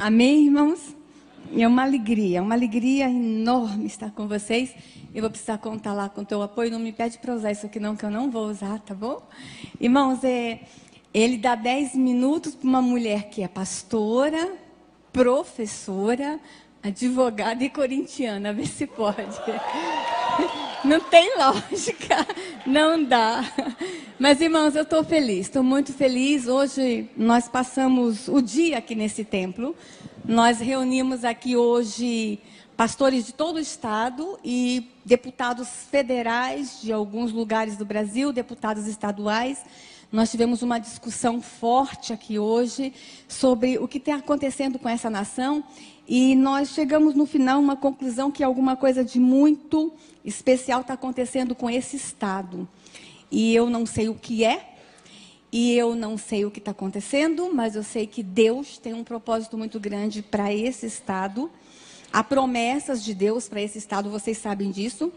Amém, irmãos? É uma alegria enorme estar com vocês. Eu vou precisar contar lá com o teu apoio. Não me pede para usar isso aqui não, que eu não vou usar, tá bom? Irmãos, ele dá 10 minutos para uma mulher que é pastora, professora, advogada e corintiana. Vê se pode. Não tem lógica, não dá. Mas, irmãos, eu estou feliz, estou muito feliz. Hoje nós passamos o dia aqui nesse templo. Nós reunimos aqui hoje pastores de todo o estado e deputados federais de alguns lugares do Brasil, deputados estaduais. Nós tivemos uma discussão forte aqui hoje sobre o que está acontecendo com essa nação e nós chegamos no final a uma conclusão que alguma coisa de muito especial está acontecendo com esse estado. E eu não sei o que é, e eu não sei o que está acontecendo, mas eu sei que Deus tem um propósito muito grande para esse estado. Há promessas de Deus para esse estado, vocês sabem disso.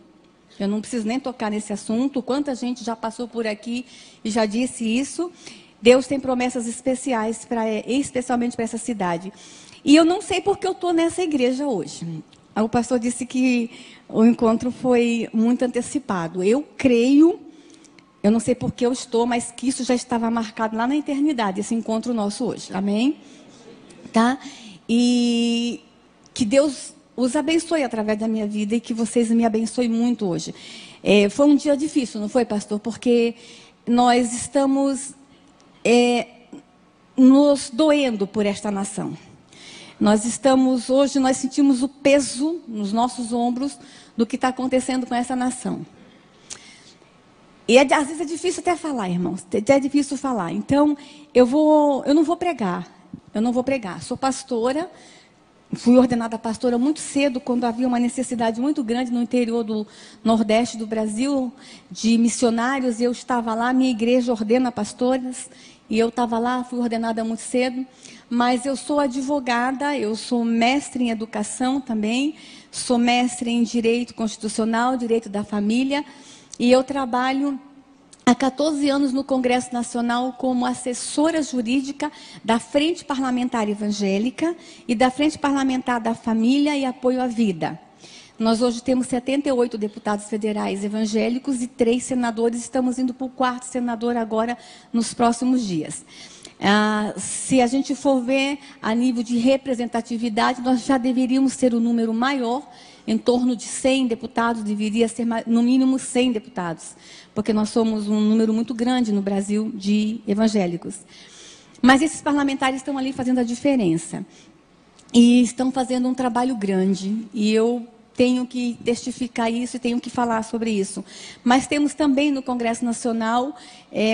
Eu não preciso nem tocar nesse assunto. Quanta gente já passou por aqui e já disse isso. Deus tem promessas especiais, especialmente para essa cidade. E eu não sei porque eu estou nessa igreja hoje. O pastor disse que o encontro foi muito antecipado. Eu creio, eu não sei porque eu estou, mas que isso já estava marcado lá na eternidade, esse encontro nosso hoje. Amém? Tá? E que Deus os abençoe através da minha vida e que vocês me abençoem muito hoje. Foi um dia difícil, não foi, pastor? Porque nós estamos nos doendo por esta nação. Hoje nós sentimos o peso nos nossos ombros do que está acontecendo com essa nação. E às vezes é difícil até falar, irmãos. É difícil falar. Então, eu não vou pregar. Sou pastora. Fui ordenada pastora muito cedo, quando havia uma necessidade muito grande no interior do Nordeste do Brasil, de missionários. Eu estava lá, minha igreja ordena pastoras, e eu estava lá, fui ordenada muito cedo. Mas eu sou advogada, eu sou mestre em educação também, sou mestre em direito constitucional, direito da família, e eu trabalho há 14 anos no Congresso Nacional como assessora jurídica da Frente Parlamentar Evangélica e da Frente Parlamentar da Família e Apoio à Vida. Nós hoje temos 78 deputados federais evangélicos e 3 senadores. Estamos indo para o 4º senador agora nos próximos dias. Se a gente for ver a nível de representatividade, nós já deveríamos ter um número maior, em torno de 100 deputados, deveria ser no mínimo 100 deputados, porque nós somos um número muito grande no Brasil de evangélicos. Mas esses parlamentares estão ali fazendo a diferença, e estão fazendo um trabalho grande, e eu tenho que testificar isso e tenho que falar sobre isso. Mas temos também no Congresso Nacional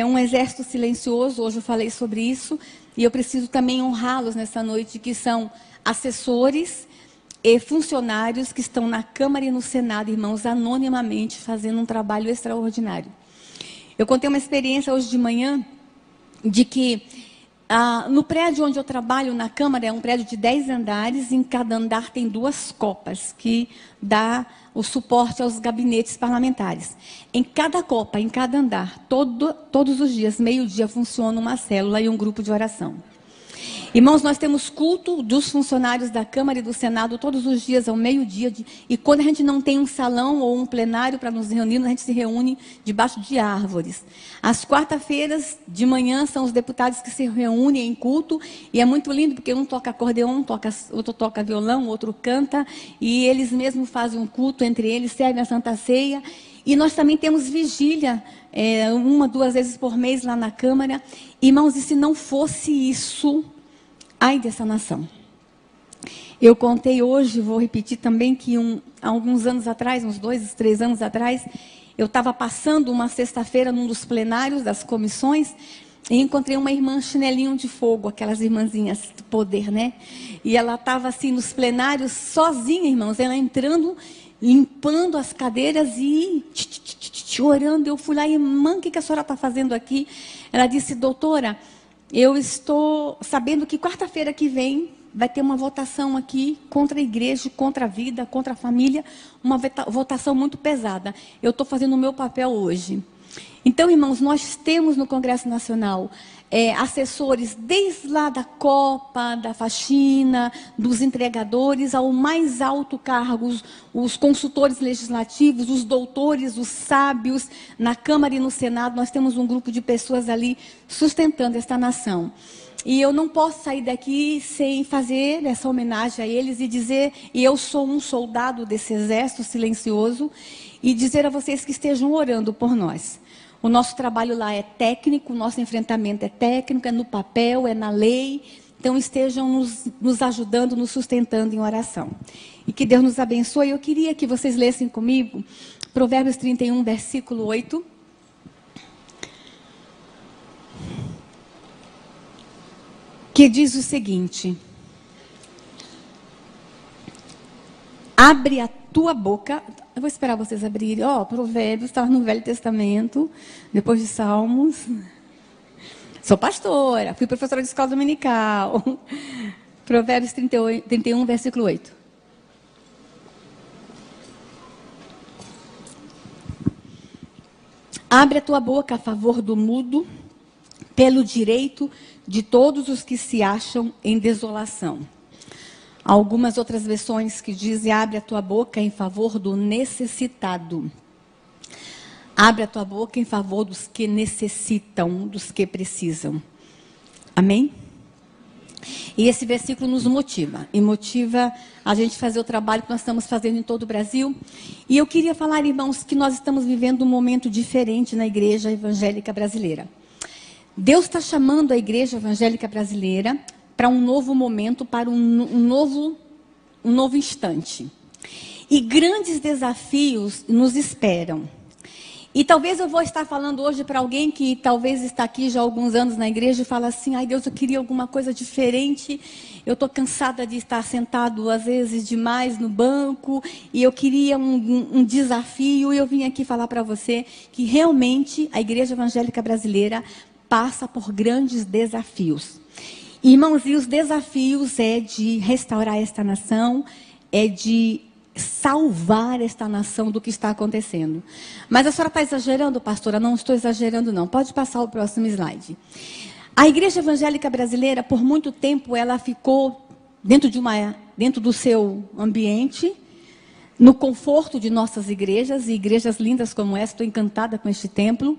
um exército silencioso, hoje eu falei sobre isso, e eu preciso também honrá-los nessa noite, que são assessores e funcionários que estão na Câmara e no Senado, irmãos, anonimamente, fazendo um trabalho extraordinário. Eu contei uma experiência hoje de manhã, de que no prédio onde eu trabalho, na Câmara, é um prédio de 10 andares, em cada andar tem 2 copas, que dá o suporte aos gabinetes parlamentares. Em cada copa, em cada andar, todos os dias, meio-dia, funciona uma célula e um grupo de oração. Irmãos, nós temos culto dos funcionários da Câmara e do Senado todos os dias ao meio-dia. E quando a gente não tem um salão ou um plenário para nos reunir, a gente se reúne debaixo de árvores. Às quarta-feiras de manhã são os deputados que se reúnem em culto. E é muito lindo porque um toca acordeon, outro toca violão, outro canta. E eles mesmos fazem um culto entre eles, servem a Santa Ceia. E nós também temos vigília, 1, 2 vezes por mês lá na Câmara. Irmãos, e se não fosse isso, ai dessa nação. Eu contei hoje, vou repetir também, que há alguns anos atrás, uns 2, 3 anos atrás, eu estava passando uma sexta-feira num dos plenários das comissões e encontrei uma irmã chinelinho de fogo, aquelas irmãzinhas do poder, né? E ela estava assim nos plenários, sozinha, irmãos, ela entrando, limpando as cadeiras e orando. Eu fui lá, irmã, o que a senhora está fazendo aqui? Ela disse, doutora, eu estou sabendo que quarta-feira que vem vai ter uma votação aqui contra a igreja, contra a vida, contra a família, uma votação muito pesada. Eu estou fazendo o meu papel hoje. Então, irmãos, nós temos no Congresso Nacional assessores desde lá da Copa, da faxina, dos entregadores, ao mais alto cargo, os consultores legislativos, os doutores, os sábios, na Câmara e no Senado. Nós temos um grupo de pessoas ali sustentando esta nação. E eu não posso sair daqui sem fazer essa homenagem a eles e dizer, e eu sou um soldado desse exército silencioso, e dizer a vocês que estejam orando por nós. O nosso trabalho lá é técnico, o nosso enfrentamento é técnico, é no papel, é na lei. Então estejam nos ajudando, nos sustentando em oração. E que Deus nos abençoe. Eu queria que vocês lessem comigo Provérbios 31, versículo 8. Que diz o seguinte: abre a tua boca. Eu vou esperar vocês abrirem. Provérbios, estava no Velho Testamento, depois de Salmos. Sou pastora, fui professora de escola dominical. Provérbios 31, versículo 8. Abre a tua boca a favor do mudo, pelo direito de todos os que se acham em desolação. Algumas outras versões que dizem, abre a tua boca em favor do necessitado. Abre a tua boca em favor dos que necessitam, dos que precisam. Amém? E esse versículo nos motiva. E motiva a gente fazer o trabalho que nós estamos fazendo em todo o Brasil. E eu queria falar, irmãos, que nós estamos vivendo um momento diferente na igreja evangélica brasileira. Deus está chamando a igreja evangélica brasileira para um novo momento, para um novo instante. E grandes desafios nos esperam. E talvez eu vou estar falando hoje para alguém que talvez está aqui já há alguns anos na igreja e fala assim, ai Deus, eu queria alguma coisa diferente, eu estou cansada de estar sentado às vezes demais no banco, e eu queria um desafio, e eu vim aqui falar para você que realmente a igreja evangélica brasileira passa por grandes desafios. Irmãos, e os desafios é de restaurar esta nação, é de salvar esta nação do que está acontecendo. Mas a senhora está exagerando, pastora? Não estou exagerando, não. Pode passar o próximo slide. A igreja evangélica brasileira, por muito tempo, ela ficou dentro do seu ambiente, no conforto de nossas igrejas, e igrejas lindas como essa, estou encantada com este templo.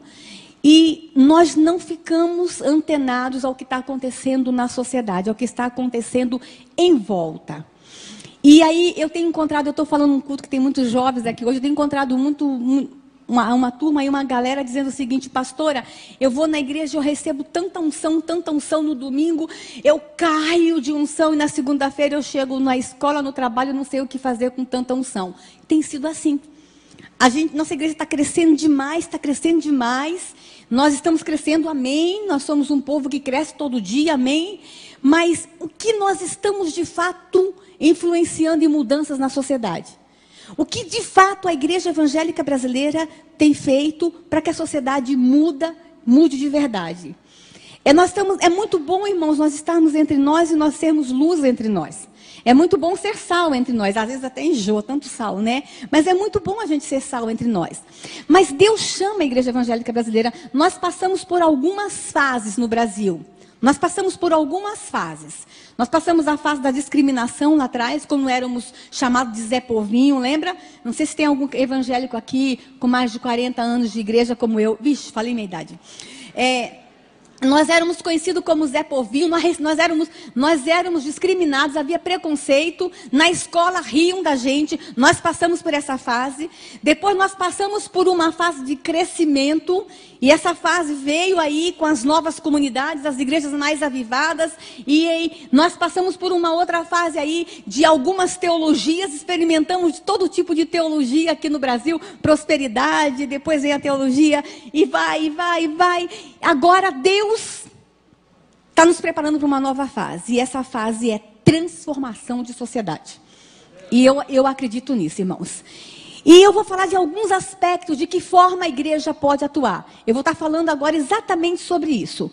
E nós não ficamos antenados ao que está acontecendo na sociedade, ao que está acontecendo em volta. E aí eu tenho encontrado, eu estou falando num culto que tem muitos jovens aqui hoje, eu tenho encontrado uma turma e uma galera dizendo o seguinte, pastora, eu vou na igreja, eu recebo tanta unção no domingo, eu caio de unção e na segunda-feira eu chego na escola, no trabalho, não sei o que fazer com tanta unção. Tem sido assim. Nossa igreja está crescendo demais, nós estamos crescendo, amém, nós somos um povo que cresce todo dia, amém, mas o que nós estamos de fato influenciando em mudanças na sociedade? O que de fato a igreja evangélica brasileira tem feito para que a sociedade mude de verdade? É muito bom, irmãos, nós estarmos entre nós e nós sermos luz entre nós. É muito bom ser sal entre nós. Às vezes até enjoa tanto sal, né? Mas é muito bom a gente ser sal entre nós. Mas Deus chama a igreja evangélica brasileira. Nós passamos por algumas fases no Brasil. Nós passamos por algumas fases. Nós passamos a fase da discriminação lá atrás, quando éramos chamados de Zé Povinho, lembra? Não sei se tem algum evangélico aqui com mais de 40 anos de igreja como eu. Vixe, falei minha idade. Nós éramos conhecidos como Zé Povinho, nós éramos discriminados, havia preconceito, na escola riam da gente, nós passamos por essa fase, depois nós passamos por uma fase de crescimento, e essa fase veio aí com as novas comunidades, as igrejas mais avivadas, e aí nós passamos por uma outra fase aí de algumas teologias, experimentamos de todo tipo de teologia aqui no Brasil, prosperidade, depois vem a teologia, e vai. Agora Deus está nos preparando para uma nova fase, e essa fase é transformação de sociedade. E eu acredito nisso, irmãos. E eu vou falar de alguns aspectos de que forma a igreja pode atuar. Eu vou estar falando agora exatamente sobre isso.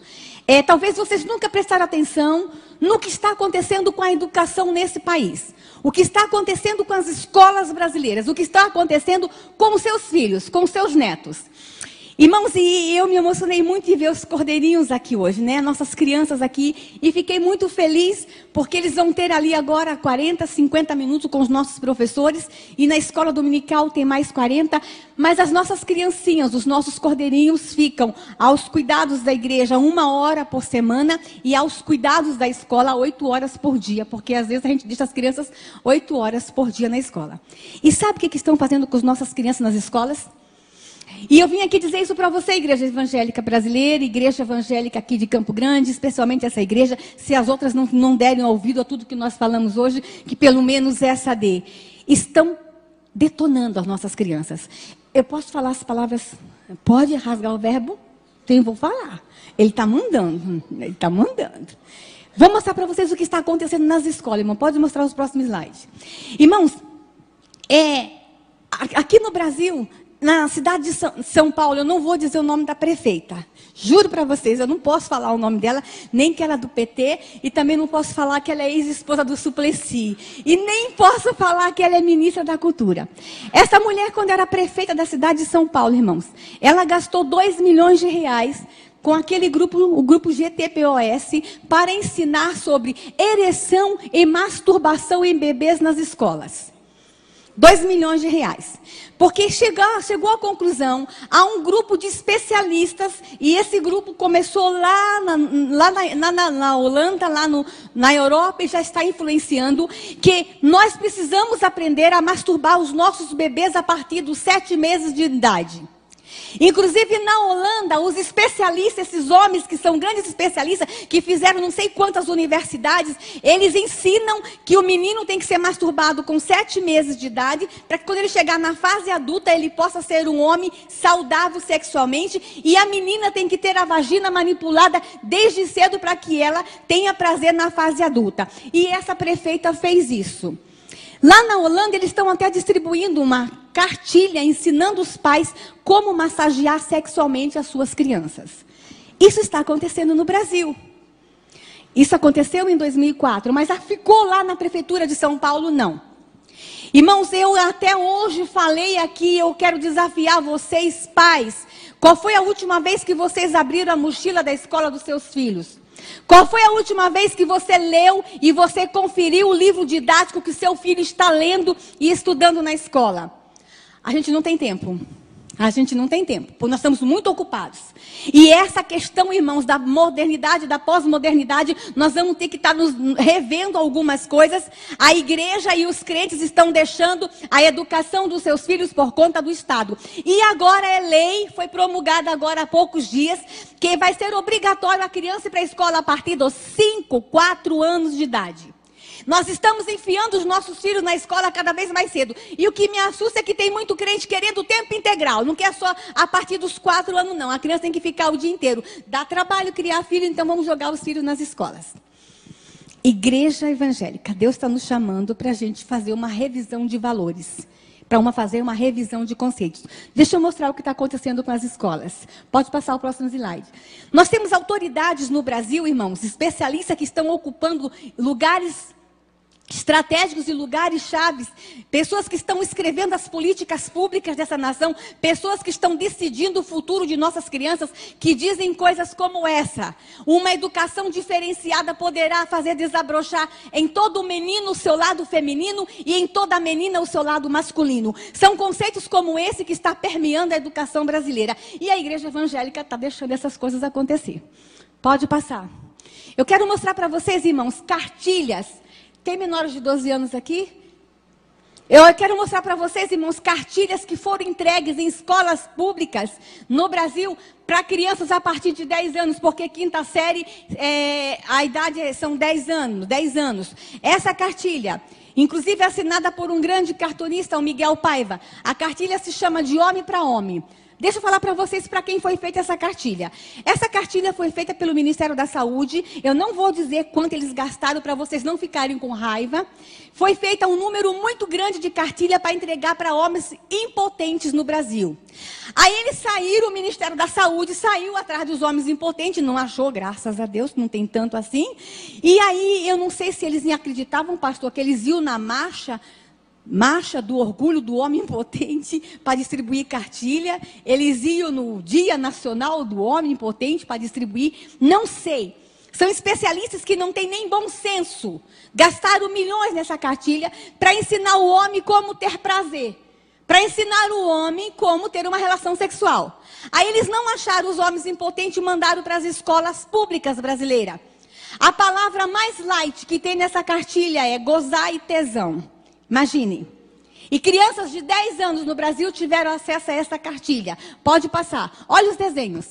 Talvez vocês nunca prestaram atenção no que está acontecendo com a educação nesse país. O que está acontecendo com as escolas brasileiras. O que está acontecendo com os seus filhos, com os seus netos. Irmãos, e eu me emocionei muito em ver os cordeirinhos aqui hoje, né? Nossas crianças aqui. E fiquei muito feliz, porque eles vão ter ali agora 40, 50 minutos com os nossos professores. E na escola dominical tem mais 40. Mas as nossas criancinhas, os nossos cordeirinhos, ficam aos cuidados da igreja 1 hora por semana. E aos cuidados da escola 8 horas por dia. Porque às vezes a gente deixa as crianças 8 horas por dia na escola. E sabe o que estão fazendo com as nossas crianças nas escolas? E eu vim aqui dizer isso para você, Igreja Evangélica Brasileira, Igreja Evangélica aqui de Campo Grande, especialmente essa igreja, se as outras não derem ouvido a tudo que nós falamos hoje, que pelo menos essa dê. Estão detonando as nossas crianças. Eu posso falar as palavras, pode rasgar o verbo? Então eu vou falar. Ele está mandando, ele está mandando. Vou mostrar para vocês o que está acontecendo nas escolas, irmão. Pode mostrar os próximos slides. Irmãos, aqui no Brasil, na cidade de São Paulo, eu não vou dizer o nome da prefeita. Juro para vocês, eu não posso falar o nome dela, nem que ela é do PT, e também não posso falar que ela é ex-esposa do Suplicy. E nem posso falar que ela é ministra da Cultura. Essa mulher, quando era prefeita da cidade de São Paulo, irmãos, ela gastou 2 milhões de reais com aquele grupo, o grupo GTPOS, para ensinar sobre ereção e masturbação em bebês nas escolas. 2 milhões de reais. Porque chegou à conclusão, há um grupo de especialistas, e esse grupo começou lá na Holanda, na Europa, e já está influenciando, que nós precisamos aprender a masturbar os nossos bebês a partir dos 7 meses de idade. Inclusive na Holanda, os especialistas, esses homens que são grandes especialistas, que fizeram não sei quantas universidades, eles ensinam que o menino tem que ser masturbado com 7 meses de idade, para que quando ele chegar na fase adulta, ele possa ser um homem saudável sexualmente, e a menina tem que ter a vagina manipulada desde cedo para que ela tenha prazer na fase adulta. E essa prefeita fez isso. Lá na Holanda, eles estão até distribuindo uma cartilha ensinando os pais como massagear sexualmente as suas crianças. Isso está acontecendo no Brasil. Isso aconteceu em 2004, mas ficou lá na prefeitura de São Paulo, não. Irmãos, eu até hoje falei aqui, eu quero desafiar vocês, pais. Qual foi a última vez que vocês abriram a mochila da escola dos seus filhos? Qual foi a última vez que você leu e você conferiu o livro didático que seu filho está lendo e estudando na escola? A gente não tem tempo. A gente não tem tempo, porque nós estamos muito ocupados. E essa questão, irmãos, da modernidade, da pós-modernidade, nós vamos ter que estar nos revendo algumas coisas. A igreja e os crentes estão deixando a educação dos seus filhos por conta do Estado. E agora é lei, foi promulgada agora há poucos dias, que vai ser obrigatório a criança ir para a escola a partir dos 5, 4 anos de idade. Nós estamos enfiando os nossos filhos na escola cada vez mais cedo. E o que me assusta é que tem muito crente querendo o tempo integral. Não quer só a partir dos 4 anos, não. A criança tem que ficar o dia inteiro. Dá trabalho criar filho, então vamos jogar os filhos nas escolas. Igreja evangélica, Deus está nos chamando para a gente fazer uma revisão de valores. Para fazer uma revisão de conceitos. Deixa eu mostrar o que está acontecendo com as escolas. Pode passar o próximo slide. Nós temos autoridades no Brasil, irmãos, especialistas que estão ocupando lugares estratégicos e lugares chaves, pessoas que estão escrevendo as políticas públicas dessa nação, pessoas que estão decidindo o futuro de nossas crianças, que dizem coisas como essa: uma educação diferenciada poderá fazer desabrochar em todo menino o seu lado feminino e em toda menina o seu lado masculino. São conceitos como esse que está permeando a educação brasileira. E a igreja evangélica está deixando essas coisas acontecer. Pode passar. Eu quero mostrar para vocês, irmãos, cartilhas. Tem menores de 12 anos aqui? Eu quero mostrar para vocês, irmãos, cartilhas que foram entregues em escolas públicas no Brasil para crianças a partir de 10 anos, porque quinta série, a idade são 10 anos. Essa cartilha, inclusive assinada por um grande cartunista, o Miguel Paiva, a cartilha se chama De Homem para Homem. Deixa eu falar para vocês para quem foi feita essa cartilha. Essa cartilha foi feita pelo Ministério da Saúde. Eu não vou dizer quanto eles gastaram para vocês não ficarem com raiva. Foi feita um número muito grande de cartilha para entregar para homens impotentes no Brasil. Aí eles saíram, o Ministério da Saúde saiu atrás dos homens impotentes, não achou, graças a Deus, não tem tanto assim. E aí, eu não sei se eles acreditavam, pastor, que eles iam na marcha marcha do orgulho do homem impotente para distribuir cartilha. Eles iam no Dia Nacional do Homem Impotente para distribuir. Não sei. São especialistas que não têm nem bom senso. Gastaram milhões nessa cartilha para ensinar o homem como ter prazer. Para ensinar o homem como ter uma relação sexual. Aí eles não acharam os homens impotentes e mandaram para as escolas públicas brasileiras. A palavra mais light que tem nessa cartilha é gozar e tesão. Imagine. E crianças de 10 anos no Brasil tiveram acesso a essa cartilha. Pode passar. Olha os desenhos.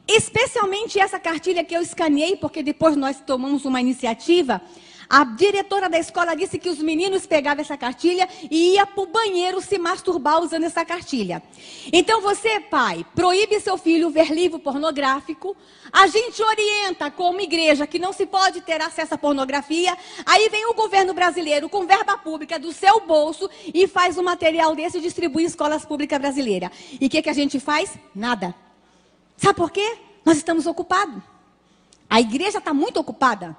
Especialmente essa cartilha que eu escaneei, porque depois nós tomamos uma iniciativa. A diretora da escola disse que os meninos pegavam essa cartilha e iam para o banheiro se masturbar usando essa cartilha. Então você, pai, proíbe seu filho ver livro pornográfico. A gente orienta como igreja que não se pode ter acesso à pornografia. Aí vem o governo brasileiro com verba pública do seu bolso e faz um material desse e distribui em escolas públicas brasileiras. E o que a gente faz? Nada. Sabe por quê? Nós estamos ocupados. A igreja está muito ocupada.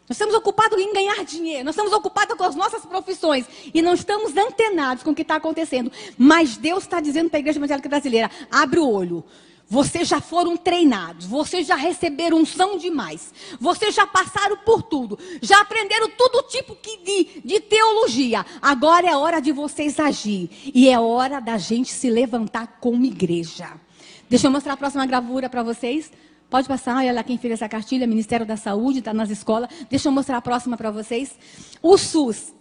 Nós estamos ocupados em ganhar dinheiro. Nós estamos ocupados com as nossas profissões. E não estamos antenados com o que está acontecendo. Mas Deus está dizendo para a igreja evangélica brasileira, abre o olho. Vocês já foram treinados. Vocês já receberam unção demais. Vocês já passaram por tudo. Já aprenderam todo tipo de teologia. Agora é hora de vocês agir. E é hora da gente se levantar como igreja. Deixa eu mostrar a próxima gravura para vocês. Pode passar, olha lá quem fez essa cartilha, Ministério da Saúde, está nas escolas. Deixa eu mostrar a próxima para vocês. O SUS.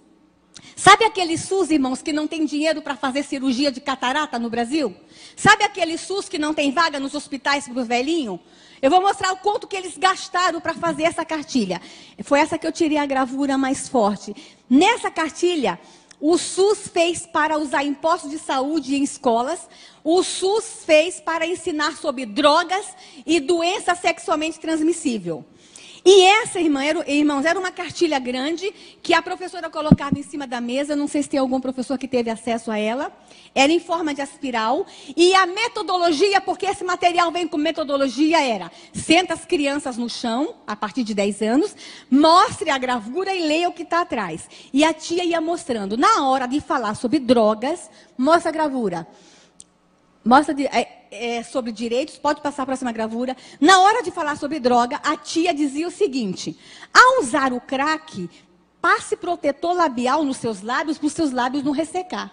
Sabe aquele SUS, irmãos, que não tem dinheiro para fazer cirurgia de catarata no Brasil? Sabe aquele SUS que não tem vaga nos hospitais para os velhinhos? Eu vou mostrar o quanto que eles gastaram para fazer essa cartilha. Foi essa que eu tirei a gravura mais forte. Nessa cartilha, o SUS fez para usar impostos de saúde em escolas. O SUS fez para ensinar sobre drogas e doença sexualmente transmissível. E essa, irmãos, era uma cartilha grande que a professora colocava em cima da mesa. Não sei se tem algum professor que teve acesso a ela. Era em forma de espiral. E a metodologia, porque esse material vem com metodologia, era: senta as crianças no chão, a partir de 10 anos, mostre a gravura e leia o que está atrás. E a tia ia mostrando. Na hora de falar sobre drogas, mostra a gravura. Mostra sobre direitos, pode passar a próxima gravura. Na hora de falar sobre droga, a tia dizia o seguinte: ao usar o crack, passe protetor labial nos seus lábios, para os seus lábios não ressecar.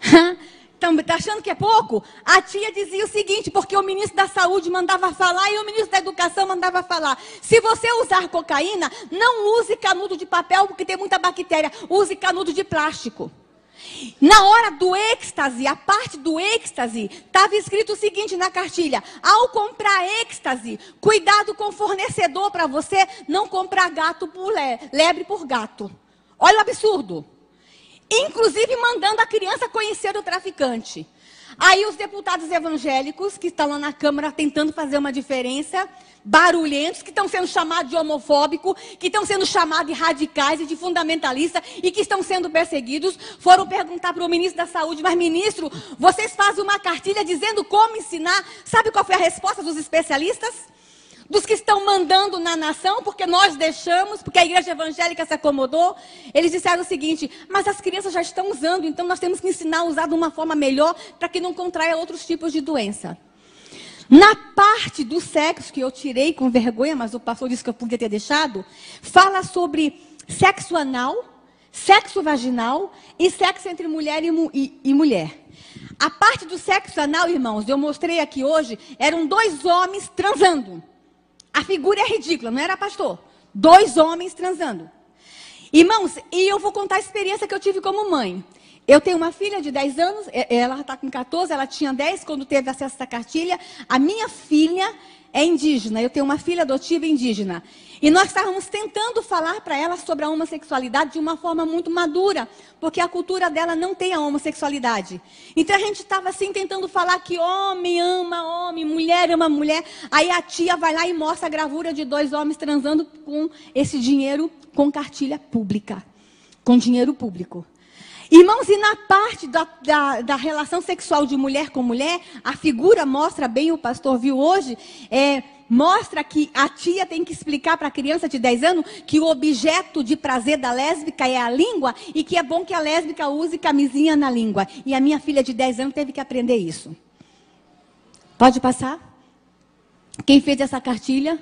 Está achando que é pouco? A tia dizia o seguinte, porque o ministro da Saúde mandava falar e o ministro da Educação mandava falar: se você usar cocaína, não use canudo de papel, porque tem muita bactéria, use canudo de plástico. Na hora do êxtase, a parte do êxtase, estava escrito o seguinte na cartilha: ao comprar êxtase, cuidado com o fornecedor para você não comprar gato por lebre por gato. Olha o absurdo. Inclusive mandando a criança conhecer o traficante. Aí os deputados evangélicos que estão lá na Câmara tentando fazer uma diferença, barulhentos, que estão sendo chamados de homofóbicos, que estão sendo chamados de radicais e de fundamentalistas e que estão sendo perseguidos, foram perguntar para o ministro da Saúde: mas ministro, vocês fazem uma cartilha dizendo como ensinar? Sabe qual foi a resposta dos especialistas? Dos que estão mandando na nação, porque nós deixamos, porque a igreja evangélica se acomodou. Eles disseram o seguinte: mas as crianças já estão usando, então nós temos que ensinar a usar de uma forma melhor para que não contraia outros tipos de doença. Na parte do sexo, que eu tirei com vergonha, mas o pastor disse que eu podia ter deixado, fala sobre sexo anal, sexo vaginal e sexo entre mulher e mulher. A parte do sexo anal, irmãos, eu mostrei aqui hoje, eram 2 homens transando. A figura é ridícula, não era, pastor? 2 homens transando. Irmãos, e eu vou contar a experiência que eu tive como mãe. Eu tenho uma filha de 10 anos, ela está com 14, ela tinha 10 quando teve acesso a essa cartilha. A minha filha é indígena, eu tenho uma filha adotiva indígena. E nós estávamos tentando falar para ela sobre a homossexualidade de uma forma muito madura, porque a cultura dela não tem a homossexualidade. Então a gente estava assim tentando falar que homem ama homem, mulher ama mulher. Aí a tia vai lá e mostra a gravura de 2 homens transando com esse dinheiro, com cartilha pública, com dinheiro público. Irmãos, e na parte da relação sexual de mulher com mulher, a figura mostra bem, o pastor viu hoje, mostra que a tia tem que explicar para a criança de 10 anos que o objeto de prazer da lésbica é a língua e que é bom que a lésbica use camisinha na língua. E a minha filha de 10 anos teve que aprender isso. Pode passar? Quem fez essa cartilha?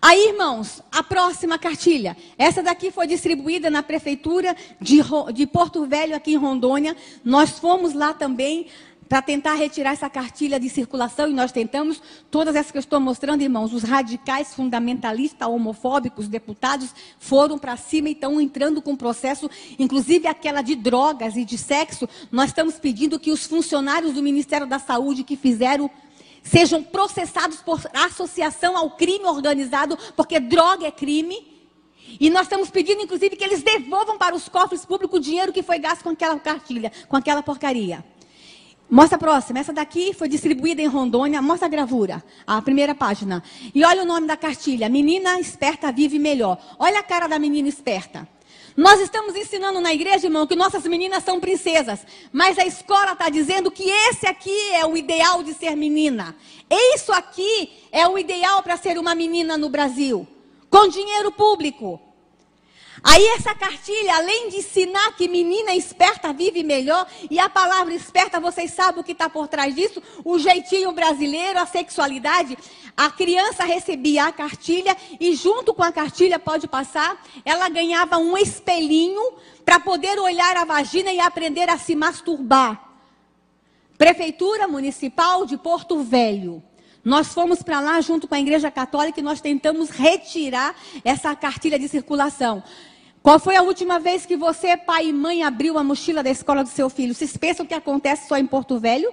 Aí, irmãos, a próxima cartilha. Essa daqui foi distribuída na prefeitura de Porto Velho, aqui em Rondônia. Nós fomos lá também para tentar retirar essa cartilha de circulação, e nós tentamos. Todas essas que eu estou mostrando, irmãos, os radicais, fundamentalistas, homofóbicos, deputados, foram para cima e estão entrando com processo, inclusive aquela de drogas e de sexo. Nós estamos pedindo que os funcionários do Ministério da Saúde que fizeram sejam processados por associação ao crime organizado, porque droga é crime. E nós estamos pedindo, inclusive, que eles devolvam para os cofres públicos o dinheiro que foi gasto com aquela cartilha, com aquela porcaria. Mostra a próxima. Essa daqui foi distribuída em Rondônia. Mostra a gravura, a primeira página. E olha o nome da cartilha. Menina esperta vive melhor. Olha a cara da menina esperta. Nós estamos ensinando na igreja, irmão, que nossas meninas são princesas. Mas a escola está dizendo que esse aqui é o ideal de ser menina. Isso aqui é o ideal para ser uma menina no Brasil. Com dinheiro público. Aí essa cartilha, além de ensinar que menina esperta vive melhor, e a palavra esperta, vocês sabem o que está por trás disso? O jeitinho brasileiro, a sexualidade. A criança recebia a cartilha e junto com a cartilha, pode passar, ela ganhava um espelhinho para poder olhar a vagina e aprender a se masturbar. Prefeitura Municipal de Porto Velho. Nós fomos para lá junto com a Igreja Católica e nós tentamos retirar essa cartilha de circulação. Qual foi a última vez que você, pai e mãe, abriu a mochila da escola do seu filho? Vocês pensam que acontece só em Porto Velho?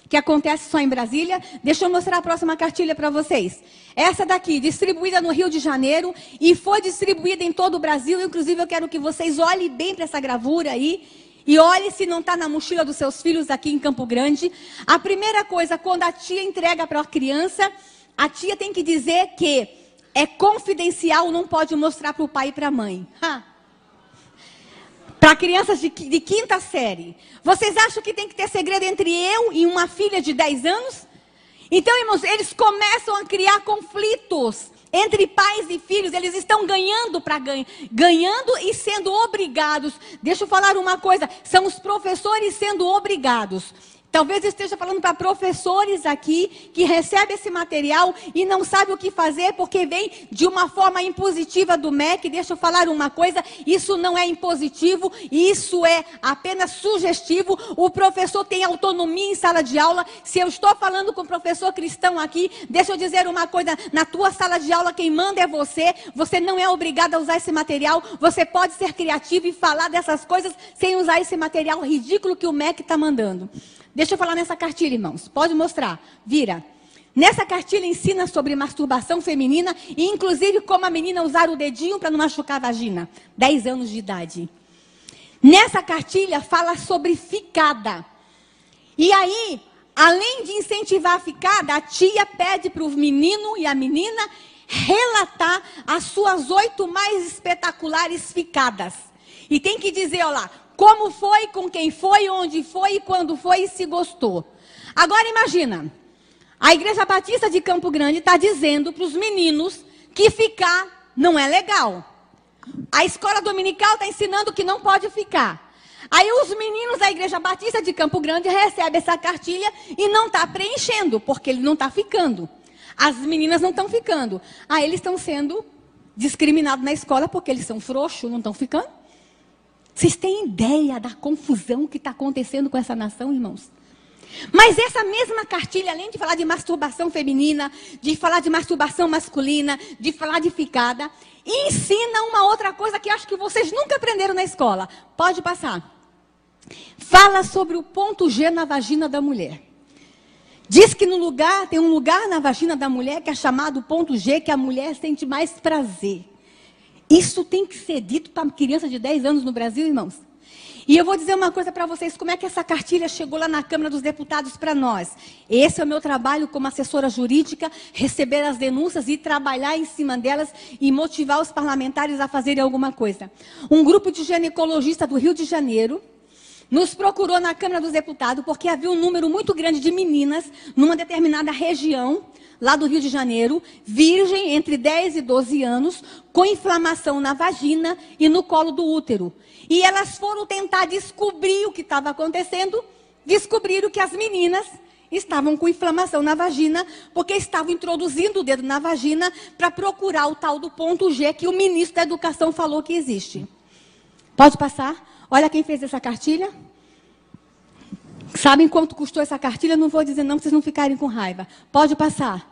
Que acontece só em Brasília? Deixa eu mostrar a próxima cartilha para vocês. Essa daqui, distribuída no Rio de Janeiro e foi distribuída em todo o Brasil. Inclusive, eu quero que vocês olhem bem para essa gravura aí. E olhe se não está na mochila dos seus filhos aqui em Campo Grande. A primeira coisa, quando a tia entrega para a criança, a tia tem que dizer que é confidencial, não pode mostrar para o pai e para a mãe. Para crianças de quinta série. Vocês acham que tem que ter segredo entre eu e uma filha de 10 anos? Então, irmãos, eles começam a criar conflitos entre pais e filhos. Eles estão ganhando e sendo obrigados. Deixa eu falar uma coisa. São os professores sendo obrigados. Talvez eu esteja falando para professores aqui que recebem esse material e não sabem o que fazer porque vem de uma forma impositiva do MEC. Deixa eu falar uma coisa, isso não é impositivo, isso é apenas sugestivo. O professor tem autonomia em sala de aula. Se eu estou falando com o professor cristão aqui, deixa eu dizer uma coisa, na tua sala de aula quem manda é você. Você não é obrigado a usar esse material. Você pode ser criativo e falar dessas coisas sem usar esse material ridículo que o MEC está mandando. Deixa eu falar nessa cartilha, irmãos. Pode mostrar. Vira. Nessa cartilha ensina sobre masturbação feminina e inclusive como a menina usar o dedinho para não machucar a vagina. 10 anos de idade. Nessa cartilha fala sobre ficada. E aí, além de incentivar a ficada, a tia pede para o menino e a menina relatar as suas 8 mais espetaculares ficadas. E tem que dizer, olha lá, como foi, com quem foi, onde foi, quando foi e se gostou. Agora imagina, a Igreja Batista de Campo Grande está dizendo para os meninos que ficar não é legal. A escola dominical está ensinando que não pode ficar. Aí os meninos da Igreja Batista de Campo Grande recebem essa cartilha e não está preenchendo, porque ele não está ficando. As meninas não estão ficando. Aí eles estão sendo discriminados na escola porque eles são frouxos, não estão ficando. Vocês têm ideia da confusão que está acontecendo com essa nação, irmãos? Mas essa mesma cartilha, além de falar de masturbação feminina, de falar de masturbação masculina, de falar de ficada, ensina uma outra coisa que acho que vocês nunca aprenderam na escola. Pode passar. Fala sobre o ponto G na vagina da mulher. Diz que tem um lugar na vagina da mulher que é chamado ponto G, que a mulher sente mais prazer. Isso tem que ser dito para criança de 10 anos no Brasil, irmãos. E eu vou dizer uma coisa para vocês, como é que essa cartilha chegou lá na Câmara dos Deputados para nós. Esse é o meu trabalho como assessora jurídica, receber as denúncias e trabalhar em cima delas e motivar os parlamentares a fazerem alguma coisa. Um grupo de ginecologistas do Rio de Janeiro nos procurou na Câmara dos Deputados porque havia um número muito grande de meninas numa determinada região, lá do Rio de Janeiro, virgem entre 10 e 12 anos, com inflamação na vagina e no colo do útero. E elas foram tentar descobrir o que estava acontecendo, descobriram que as meninas estavam com inflamação na vagina, porque estavam introduzindo o dedo na vagina para procurar o tal do ponto G que o ministro da Educação falou que existe. Pode passar? Olha quem fez essa cartilha. Sabem quanto custou essa cartilha? Não vou dizer não, para vocês não ficarem com raiva. Pode passar.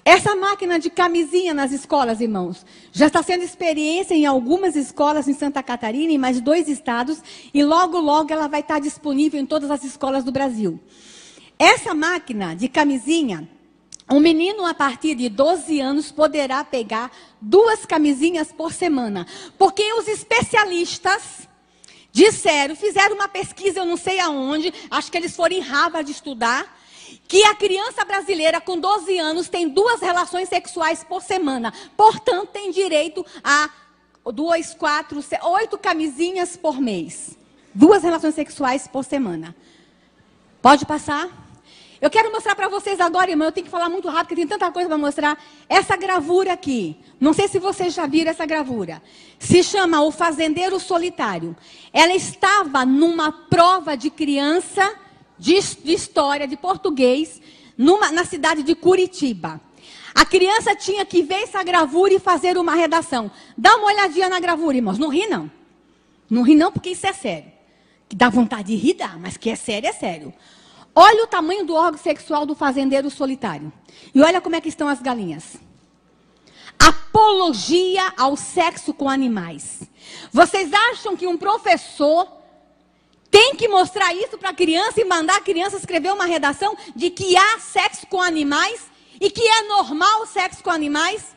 Essa máquina de camisinha nas escolas, irmãos, já está sendo experiência em algumas escolas em Santa Catarina, em mais 2 estados, e logo, logo ela vai estar disponível em todas as escolas do Brasil. Essa máquina de camisinha, um menino a partir de 12 anos poderá pegar 2 camisinhas por semana, porque os especialistas disseram, fizeram uma pesquisa, eu não sei aonde, acho que eles foram em Harvard estudar, que a criança brasileira com 12 anos tem 2 relações sexuais por semana. Portanto, tem direito a 2, 4, 8 camisinhas por mês. 2 relações sexuais por semana. Pode passar? Eu quero mostrar para vocês agora, irmão, eu tenho que falar muito rápido, porque tem tanta coisa para mostrar. Essa gravura aqui, não sei se vocês já viram essa gravura. Se chama O Fazendeiro Solitário. Ela estava numa prova de criança de história, de português, na cidade de Curitiba. A criança tinha que ver essa gravura e fazer uma redação. Dá uma olhadinha na gravura, irmãos. Não ri, não. Não ri, não, porque isso é sério. Que dá vontade de rir, dá, mas que é sério, é sério. Olha o tamanho do órgão sexual do fazendeiro solitário. E olha como é que estão as galinhas. Apologia ao sexo com animais. Vocês acham que um professor tem que mostrar isso para a criança e mandar a criança escrever uma redação de que há sexo com animais e que é normal o sexo com animais?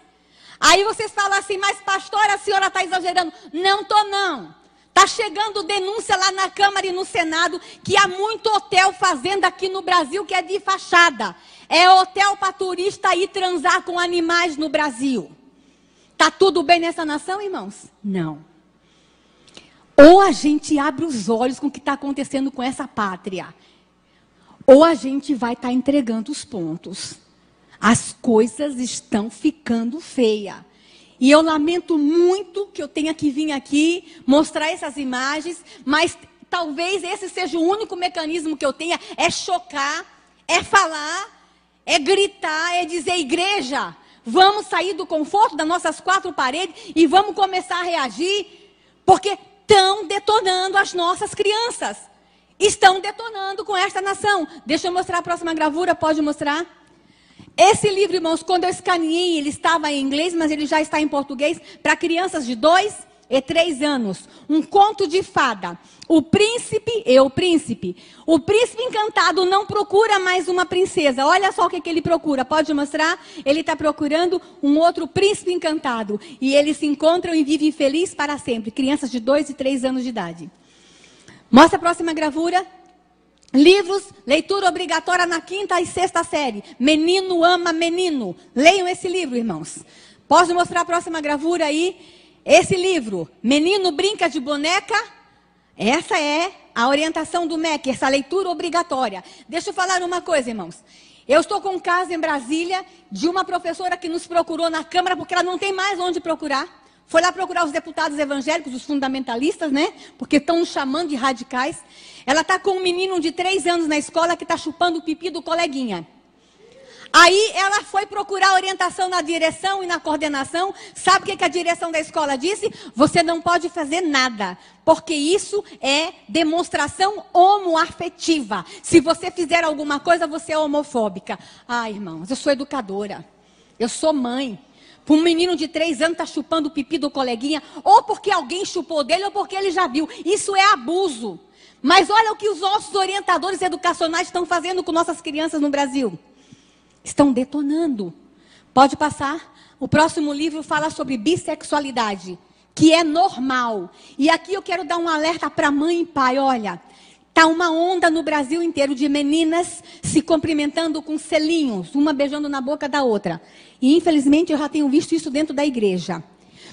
Aí vocês falam assim, mas pastora, a senhora está exagerando. Não estou, não. Está chegando denúncia lá na Câmara e no Senado que há muito hotel fazenda aqui no Brasil que é de fachada. É hotel para turista ir transar com animais no Brasil. Está tudo bem nessa nação, irmãos? Não. Ou a gente abre os olhos com o que está acontecendo com essa pátria, ou a gente vai estar entregando os pontos. As coisas estão ficando feias. E eu lamento muito que eu tenha que vir aqui mostrar essas imagens, mas talvez esse seja o único mecanismo que eu tenha, é chocar, é falar, é gritar, é dizer, igreja, vamos sair do conforto das nossas 4 paredes e vamos começar a reagir, porque estão detonando as nossas crianças. Estão detonando com esta nação. Deixa eu mostrar a próxima gravura, pode mostrar? Esse livro, irmãos, quando eu escaneei, ele estava em inglês, mas ele já está em português, para crianças de 2 e 3 anos. Um conto de fada. O príncipe e o príncipe. O príncipe encantado não procura mais uma princesa. Olha só o que ele procura. Pode mostrar? Ele está procurando um outro príncipe encantado. E eles se encontram e vivem felizes para sempre. Crianças de 2 e 3 anos de idade. Mostra a próxima gravura. Livros, leitura obrigatória na 5ª e 6ª série. Menino ama menino. Leiam esse livro, irmãos. Pode mostrar a próxima gravura aí? Esse livro, Menino Brinca de Boneca. Essa é a orientação do MEC, essa leitura obrigatória. Deixa eu falar uma coisa, irmãos. Eu estou com um caso em Brasília de uma professora que nos procurou na Câmara porque ela não tem mais onde procurar. Foi lá procurar os deputados evangélicos, os fundamentalistas, né? Porque estão nos chamando de radicais. Ela está com um menino de 3 anos na escola que está chupando o pipi do coleguinha. Aí ela foi procurar orientação na direção e na coordenação. Sabe o que a direção da escola disse? Você não pode fazer nada, porque isso é demonstração homoafetiva. Se você fizer alguma coisa, você é homofóbica. Ah, irmãos, eu sou educadora. Eu sou mãe. Um menino de 3 anos está chupando o pipi do coleguinha, ou porque alguém chupou dele, ou porque ele já viu. Isso é abuso. Mas olha o que os nossos orientadores educacionais estão fazendo com nossas crianças no Brasil. Estão detonando. Pode passar. O próximo livro fala sobre bissexualidade, que é normal. E aqui eu quero dar um alerta para mãe e pai. Olha, está uma onda no Brasil inteiro de meninas se cumprimentando com selinhos, uma beijando na boca da outra. E infelizmente eu já tenho visto isso dentro da igreja.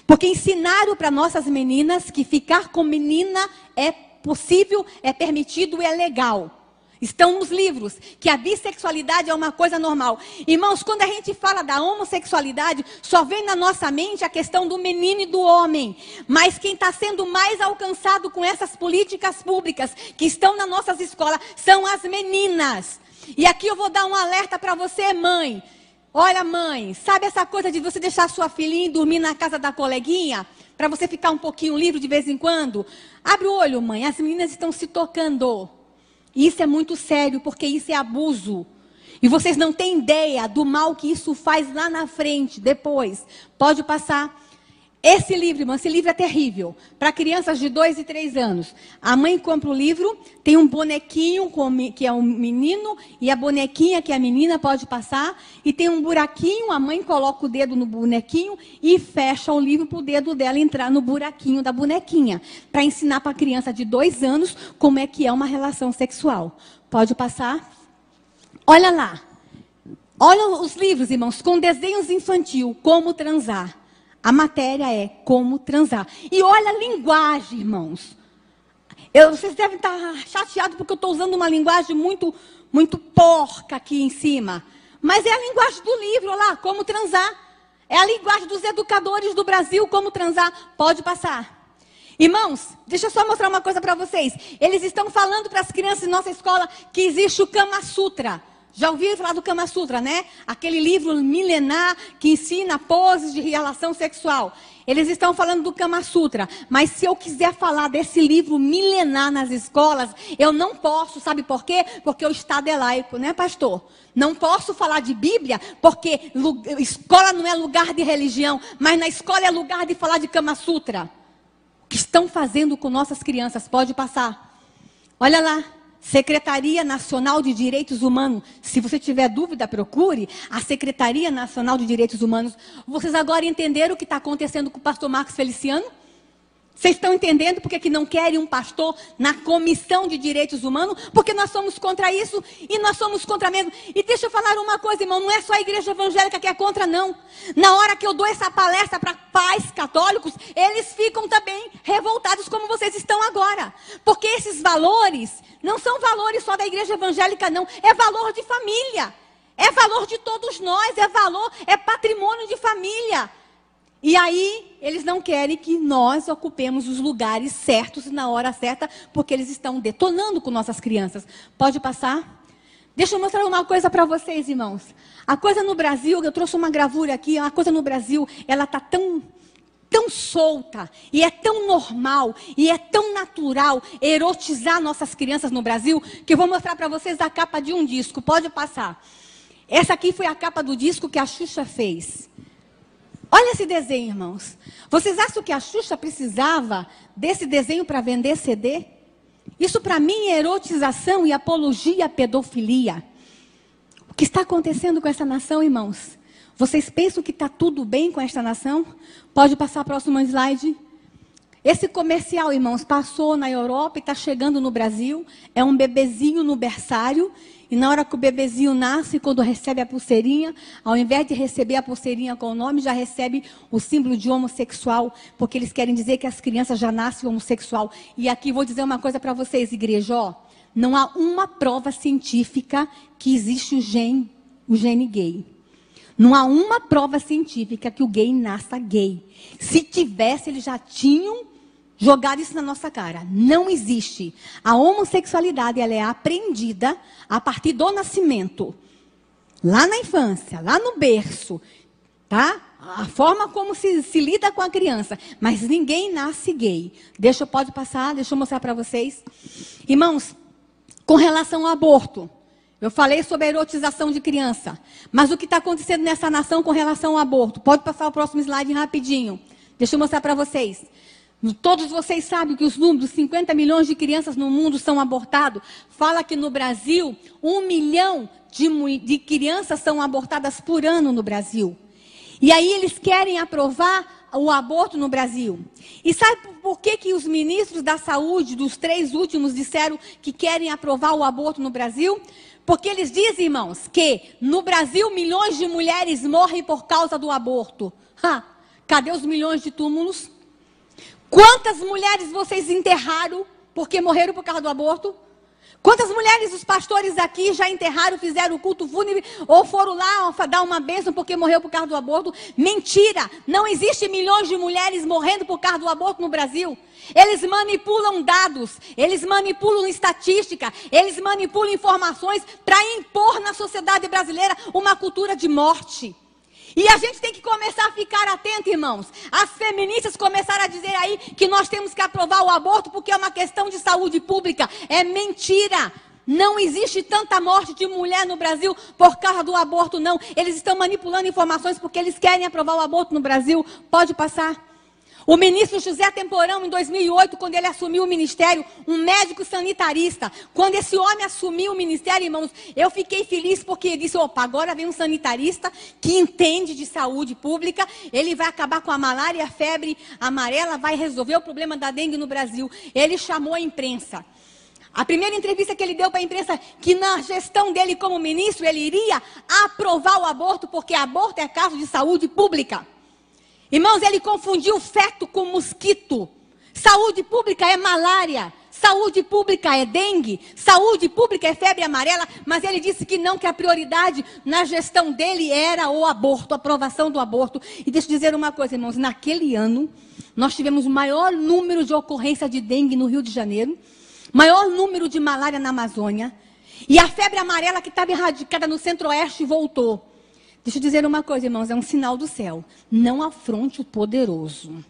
Porque ensinaram para nossas meninas que ficar com menina é possível, é permitido e é legal. Estão nos livros, que a bissexualidade é uma coisa normal. Irmãos, quando a gente fala da homossexualidade, só vem na nossa mente a questão do menino e do homem. Mas quem está sendo mais alcançado com essas políticas públicas que estão nas nossas escolas são as meninas. E aqui eu vou dar um alerta para você, mãe. Olha, mãe, sabe essa coisa de você deixar sua filhinha dormir na casa da coleguinha? Para você ficar um pouquinho livre de vez em quando? Abre o olho, mãe, as meninas estão se tocando. Isso é muito sério, porque isso é abuso. E vocês não têm ideia do mal que isso faz lá na frente, depois. Pode passar. Esse livro, irmão, esse livro é terrível. Para crianças de 2 e 3 anos. A mãe compra o livro, tem um bonequinho, que é um menino, e a bonequinha, que é a menina, pode passar. E tem um buraquinho, a mãe coloca o dedo no bonequinho e fecha o livro para o dedo dela entrar no buraquinho da bonequinha. Para ensinar para a criança de 2 anos como é que é uma relação sexual. Pode passar. Olha lá. Olha os livros, irmãos, com desenhos infantil, como transar. A matéria é como transar. E olha a linguagem, irmãos. Vocês devem estar chateados porque eu estou usando uma linguagem muito, muito porca aqui em cima. Mas é a linguagem do livro lá, como transar. É a linguagem dos educadores do Brasil, como transar. Pode passar. Irmãos, deixa eu só mostrar uma coisa para vocês. Eles estão falando para as crianças em nossa escola que existe o Kama Sutra. Já ouviram falar do Kama Sutra, né? Aquele livro milenar que ensina poses de relação sexual. Eles estão falando do Kama Sutra. Mas se eu quiser falar desse livro milenar nas escolas, eu não posso, sabe por quê? Porque o Estado é laico, né, pastor? Não posso falar de Bíblia, porque escola não é lugar de religião, mas na escola é lugar de falar de Kama Sutra. O que estão fazendo com nossas crianças? Pode passar. Olha lá. Secretaria Nacional de Direitos Humanos. Se você tiver dúvida, procure a Secretaria Nacional de Direitos Humanos. Vocês agora entenderam o que está acontecendo com o pastor Marcos Feliciano? Vocês estão entendendo porque que não querem um pastor na Comissão de Direitos Humanos? Porque nós somos contra isso e nós somos contra mesmo. E deixa eu falar uma coisa, irmão, não é só a igreja evangélica que é contra, não. Na hora que eu dou essa palestra para pais católicos, eles ficam também revoltados como vocês estão agora. Porque esses valores não são valores só da igreja evangélica, não. É valor de família. É valor de todos nós. É patrimônio de família. E aí, eles não querem que nós ocupemos os lugares certos na hora certa, porque eles estão detonando com nossas crianças. Pode passar? Deixa eu mostrar uma coisa para vocês, irmãos. A coisa no Brasil, eu trouxe uma gravura aqui, a coisa no Brasil, ela está tão solta, e é tão normal, e é tão natural erotizar nossas crianças no Brasil, que eu vou mostrar para vocês a capa de um disco. Pode passar. Essa aqui foi a capa do disco que a Xuxa fez. Olha esse desenho, irmãos. Vocês acham que a Xuxa precisava desse desenho para vender CD? Isso para mim é erotização e apologia à pedofilia. O que está acontecendo com essa nação, irmãos? Vocês pensam que está tudo bem com esta nação? Pode passar a próxima slide. Esse comercial, irmãos, passou na Europa e está chegando no Brasil. É um bebezinho no berçário. E na hora que o bebezinho nasce, quando recebe a pulseirinha, ao invés de receber a pulseirinha com o nome, já recebe o símbolo de homossexual, porque eles querem dizer que as crianças já nascem homossexual. E aqui vou dizer uma coisa para vocês, igreja, ó, não há uma prova científica que existe o gene gay. Não há uma prova científica que o gay nasça gay. Se tivesse, eles já tinham jogado isso na nossa cara. Não existe. A homossexualidade, ela é aprendida a partir do nascimento. Lá na infância, lá no berço. Tá? A forma como se lida com a criança. Mas ninguém nasce gay. Pode passar, deixa eu mostrar para vocês. Irmãos, com relação ao aborto. Eu falei sobre a erotização de criança. Mas o que está acontecendo nessa nação com relação ao aborto? Pode passar o próximo slide rapidinho. Deixa eu mostrar para vocês. Todos vocês sabem que os números, 50 milhões de crianças no mundo são abortados. Fala que no Brasil, 1 milhão de crianças são abortadas por ano no Brasil. E aí eles querem aprovar o aborto no Brasil. E sabe por que os ministros da saúde, dos 3 últimos, disseram que querem aprovar o aborto no Brasil? Porque eles dizem, irmãos, que no Brasil milhões de mulheres morrem por causa do aborto. Cadê os milhões de túmulos? Quantas mulheres vocês enterraram porque morreram por causa do aborto? Quantas mulheres os pastores aqui já enterraram, fizeram o culto fúnebre ou foram lá dar uma bênção porque morreu por causa do aborto? Mentira! Não existe milhões de mulheres morrendo por causa do aborto no Brasil. Eles manipulam dados, eles manipulam estatística, eles manipulam informações para impor na sociedade brasileira uma cultura de morte. E a gente tem que começar a ficar atento, irmãos. As feministas começaram a dizer aí que nós temos que aprovar o aborto porque é uma questão de saúde pública. É mentira. Não existe tanta morte de mulher no Brasil por causa do aborto, não. Eles estão manipulando informações porque eles querem aprovar o aborto no Brasil. Pode passar. O ministro José Temporão, em 2008, quando ele assumiu o ministério, um médico sanitarista, quando esse homem assumiu o ministério, irmãos, eu fiquei feliz porque ele disse, opa, agora vem um sanitarista que entende de saúde pública, ele vai acabar com a malária e a febre amarela, vai resolver o problema da dengue no Brasil. Ele chamou a imprensa. A primeira entrevista que ele deu para a imprensa, que na gestão dele como ministro, ele iria aprovar o aborto, porque aborto é caso de saúde pública. Irmãos, ele confundiu feto com mosquito. Saúde pública é malária, saúde pública é dengue, saúde pública é febre amarela, mas ele disse que não, que a prioridade na gestão dele era o aborto, a aprovação do aborto. E deixa eu dizer uma coisa, irmãos, naquele ano, nós tivemos o maior número de ocorrência de dengue no Rio de Janeiro, maior número de malária na Amazônia, e a febre amarela que estava erradicada no Centro-Oeste voltou. Deixa eu dizer uma coisa, irmãos, é um sinal do céu. Não afronte o poderoso.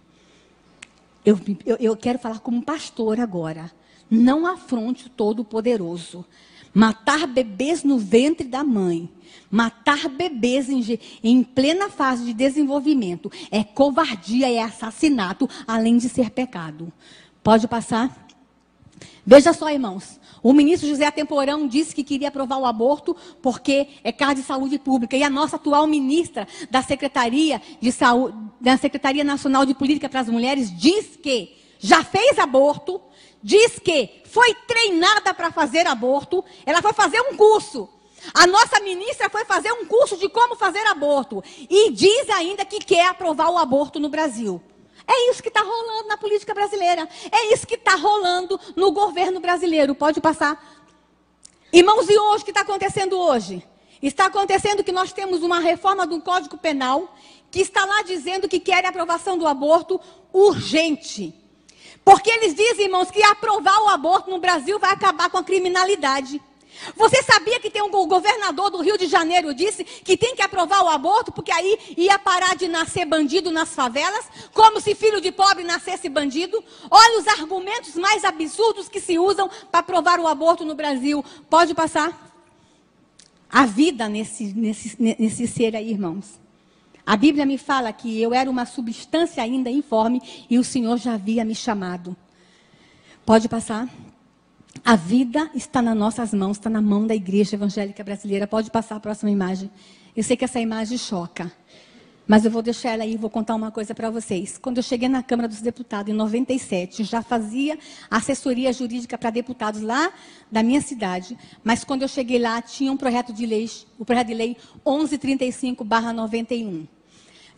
Eu quero falar como pastor agora. Não afronte o todo-poderoso. Matar bebês no ventre da mãe, matar bebês em plena fase de desenvolvimento, é covardia, é assassinato, além de ser pecado. Pode passar? Veja só, irmãos. O ministro José Temporão disse que queria aprovar o aborto porque é caso de saúde pública. E a nossa atual ministra da Secretaria de Saúde, da Secretaria Nacional de Política para as Mulheres, diz que já fez aborto, diz que foi treinada para fazer aborto, ela foi fazer um curso. A nossa ministra foi fazer um curso de como fazer aborto. E diz ainda que quer aprovar o aborto no Brasil. É isso que está rolando na política brasileira. É isso que está rolando no governo brasileiro. Pode passar. Irmãos, e hoje, o que está acontecendo hoje? Está acontecendo que nós temos uma reforma do Código Penal que está lá dizendo que quer a aprovação do aborto urgente. Porque eles dizem, irmãos, que aprovar o aborto no Brasil vai acabar com a criminalidade. Você sabia que tem um governador do Rio de Janeiro disse que tem que aprovar o aborto porque aí ia parar de nascer bandido nas favelas, como se filho de pobre nascesse bandido? Olha os argumentos mais absurdos que se usam para aprovar o aborto no Brasil. Pode passar? A vida nesse ser aí, irmãos. A Bíblia me fala que eu era uma substância ainda informe e o Senhor já havia me chamado. Pode passar? A vida está nas nossas mãos, está na mão da Igreja Evangélica Brasileira. Pode passar a próxima imagem. Eu sei que essa imagem choca, mas eu vou deixar ela aí e vou contar uma coisa para vocês. Quando eu cheguei na Câmara dos Deputados, em 97, já fazia assessoria jurídica para deputados lá da minha cidade. Mas quando eu cheguei lá, tinha um projeto de lei, o projeto de lei 1135/91.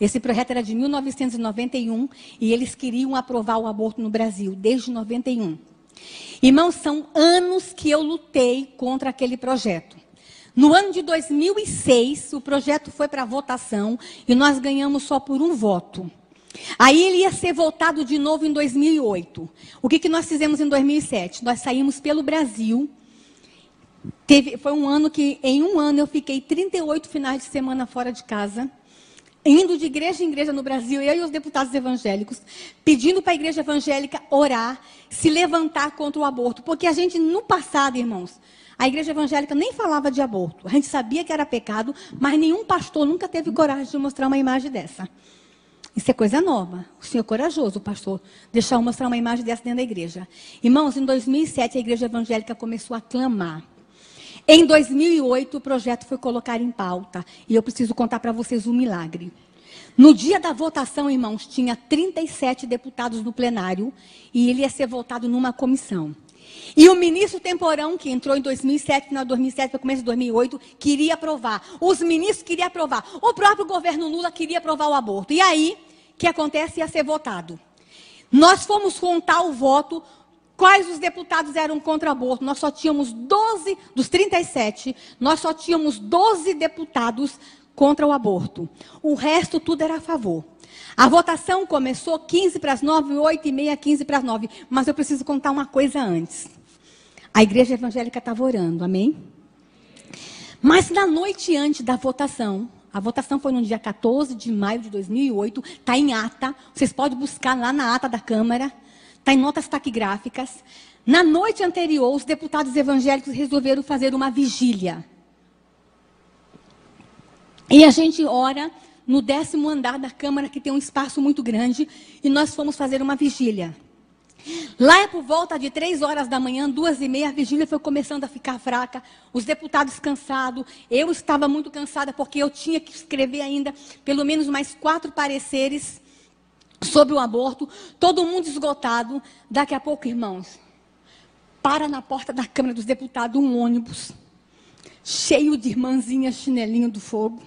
Esse projeto era de 1991 e eles queriam aprovar o aborto no Brasil, desde 91. Irmãos, são anos que eu lutei contra aquele projeto. No ano de 2006, o projeto foi para votação e nós ganhamos só por um voto. Aí ele ia ser votado de novo em 2008. O que nós fizemos em 2007? Nós saímos pelo Brasil. Foi um ano que, em um ano, eu fiquei 38 finais de semana fora de casa, indo de igreja em igreja no Brasil, eu e os deputados evangélicos, pedindo para a igreja evangélica orar, se levantar contra o aborto. Porque a gente, no passado, irmãos, a igreja evangélica nem falava de aborto. A gente sabia que era pecado, mas nenhum pastor nunca teve coragem de mostrar uma imagem dessa. Isso é coisa nova. O senhor é corajoso, o pastor, deixar eu mostrar uma imagem dessa dentro da igreja. Irmãos, em 2007, a igreja evangélica começou a clamar. Em 2008, o projeto foi colocado em pauta. E eu preciso contar para vocês um milagre. No dia da votação, irmãos, tinha 37 deputados no plenário. E ele ia ser votado numa comissão. E o ministro Temporão, que entrou em 2007, final de 2007, para começo de 2008, queria aprovar. Os ministros queriam aprovar. O próprio governo Lula queria aprovar o aborto. E aí, o que acontece? Ia ser votado. Nós fomos contar o voto. quais os deputados eram contra o aborto. Nós só tínhamos 12, dos 37, nós só tínhamos 12 deputados contra o aborto. O resto tudo era a favor. A votação começou 15 para as 9, 8 e meia, 15 para as 9. Mas eu preciso contar uma coisa antes. A igreja evangélica estava orando, amém? Mas na noite antes da votação, a votação foi no dia 14 de maio de 2008, está em ata, vocês podem buscar lá na ata da Câmara, está em notas taquigráficas. Na noite anterior, os deputados evangélicos resolveram fazer uma vigília. E a gente ora no 10º andar da Câmara, que tem um espaço muito grande, e nós fomos fazer uma vigília. Lá é por volta de 3 horas da manhã, 2h30, a vigília foi começando a ficar fraca, os deputados cansados, eu estava muito cansada, porque eu tinha que escrever ainda pelo menos mais 4 pareceres sobre o aborto, todo mundo esgotado. Daqui a pouco, irmãos, para na porta da Câmara dos Deputados um ônibus, cheio de irmãzinhas chinelinho do fogo,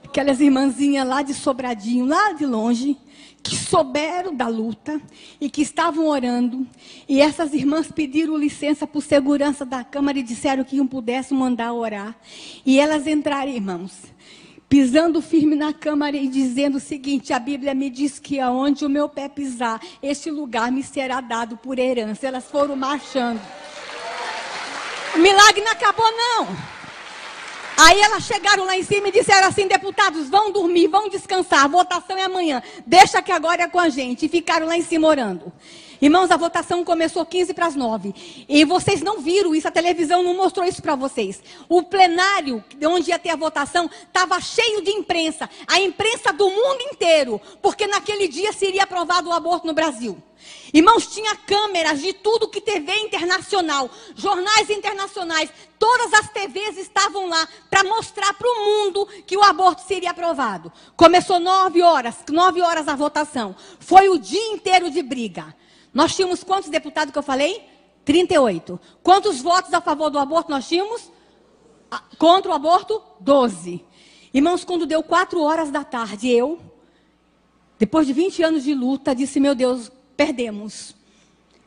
aquelas irmãzinhas lá de Sobradinho, lá de longe, que souberam da luta e que estavam orando. E essas irmãs pediram licença por segurança da Câmara e disseram que não pudessem mandar orar. E elas entraram, irmãos, pisando firme na Câmara e dizendo o seguinte: a Bíblia me diz que aonde o meu pé pisar, este lugar me será dado por herança. Elas foram marchando. O milagre não acabou, não. Aí elas chegaram lá em cima e disseram assim: deputados, vão dormir, vão descansar, a votação é amanhã, deixa que agora é com a gente. E ficaram lá em cima orando. Irmãos, a votação começou 15 para as 9. E vocês não viram isso, a televisão não mostrou isso para vocês. O plenário, onde ia ter a votação, estava cheio de imprensa. A imprensa do mundo inteiro, porque naquele dia seria aprovado o aborto no Brasil. Irmãos, tinha câmeras de tudo que TV internacional, jornais internacionais, todas as TVs estavam lá para mostrar para o mundo que o aborto seria aprovado. Começou 9 horas a votação. Foi o dia inteiro de briga. Nós tínhamos quantos deputados que eu falei? 38. Quantos votos a favor do aborto nós tínhamos? Contra o aborto? 12. Irmãos, quando deu 4 horas da tarde, eu, depois de 20 anos de luta, disse: meu Deus, perdemos.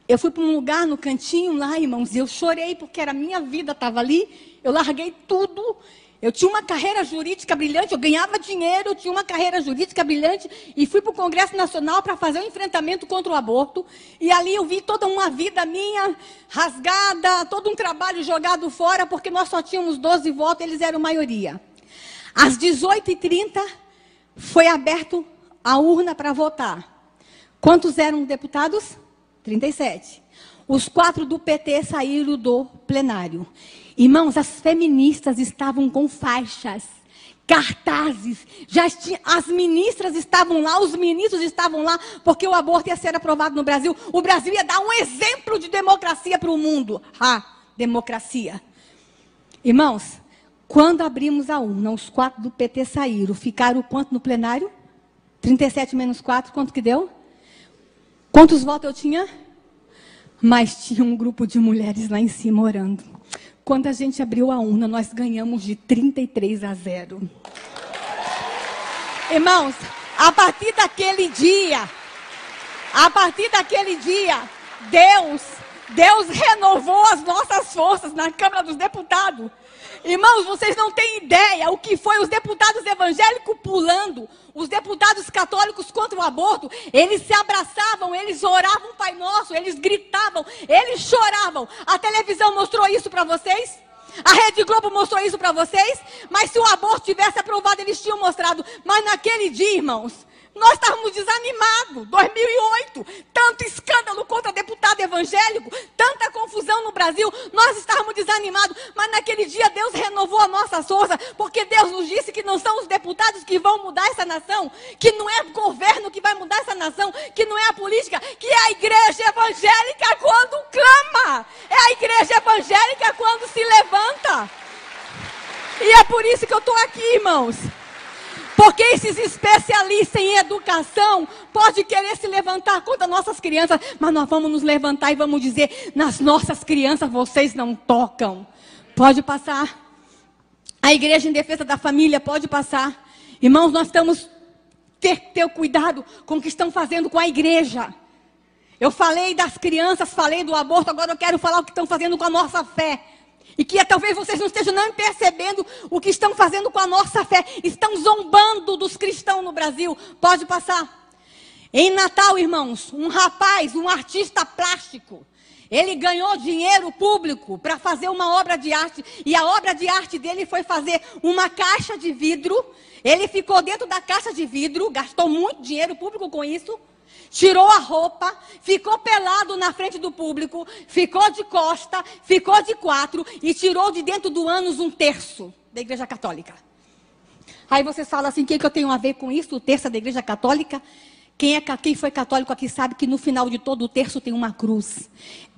Eu fui para um lugar no cantinho lá, irmãos, e eu chorei porque era a minha vida, estava ali. Eu larguei tudo. Eu tinha uma carreira jurídica brilhante, eu ganhava dinheiro, eu tinha uma carreira jurídica brilhante e fui para o Congresso Nacional para fazer um enfrentamento contra o aborto. E ali eu vi toda uma vida minha rasgada, todo um trabalho jogado fora, porque nós só tínhamos 12 votos, eles eram maioria. Às 18h30 foi aberto a urna para votar. Quantos eram deputados? 37. Os 4 do PT saíram do plenário. Irmãos, as feministas estavam com faixas, cartazes, as ministras estavam lá, os ministros estavam lá, porque o aborto ia ser aprovado no Brasil. O Brasil ia dar um exemplo de democracia para o mundo. Democracia. Irmãos, quando abrimos a urna, os 4 do PT saíram, ficaram quanto no plenário? 37 menos 4, quanto que deu? Quantos votos eu tinha? Mas tinha um grupo de mulheres lá em cima orando. Quando a gente abriu a urna, nós ganhamos de 33-0. Irmãos, a partir daquele dia, Deus renovou as nossas forças na Câmara dos Deputados. Irmãos, vocês não têm ideia o que foi os deputados evangélicos pulando, os deputados católicos contra o aborto. Eles se abraçavam, eles oravam o Pai Nosso, eles gritavam, eles choravam. A televisão mostrou isso para vocês? A Rede Globo mostrou isso para vocês? Mas se o aborto tivesse aprovado, eles tinham mostrado. Mas naquele dia, irmãos, nós estávamos desanimados. 2008, tanto escândalo contra deputado evangélico, tanta confusão no Brasil, nós estávamos desanimados. Mas naquele dia Deus renovou a nossa força, porque Deus nos disse que não são os deputados que vão mudar essa nação, que não é o governo que vai mudar essa nação, que não é a política, que é a igreja evangélica quando clama, é a igreja evangélica quando se levanta. E é por isso que eu estou aqui, irmãos. Porque esses especialistas em educação podem querer se levantar contra nossas crianças, mas nós vamos nos levantar e vamos dizer: nas nossas crianças vocês não tocam. Pode passar. A Igreja em Defesa da Família pode passar. Irmãos, nós estamos ter cuidado com o que estão fazendo com a igreja. Eu falei das crianças, falei do aborto, agora eu quero falar o que estão fazendo com a nossa fé. E que talvez vocês não estejam nem percebendo o que estão fazendo com a nossa fé. Estão zombando dos cristãos no Brasil. Pode passar. Em Natal, irmãos, um rapaz, um artista plástico, ele ganhou dinheiro público para fazer uma obra de arte. E a obra de arte dele foi fazer uma caixa de vidro. Ele ficou dentro da caixa de vidro, gastou muito dinheiro público com isso. Tirou a roupa, ficou pelado na frente do público, ficou de costa, ficou de quatro e tirou de dentro do ânus um terço da Igreja Católica. Aí você fala assim, o que eu tenho a ver com isso? O terço da Igreja Católica? Quem foi católico aqui sabe que no final de todo o terço tem uma cruz.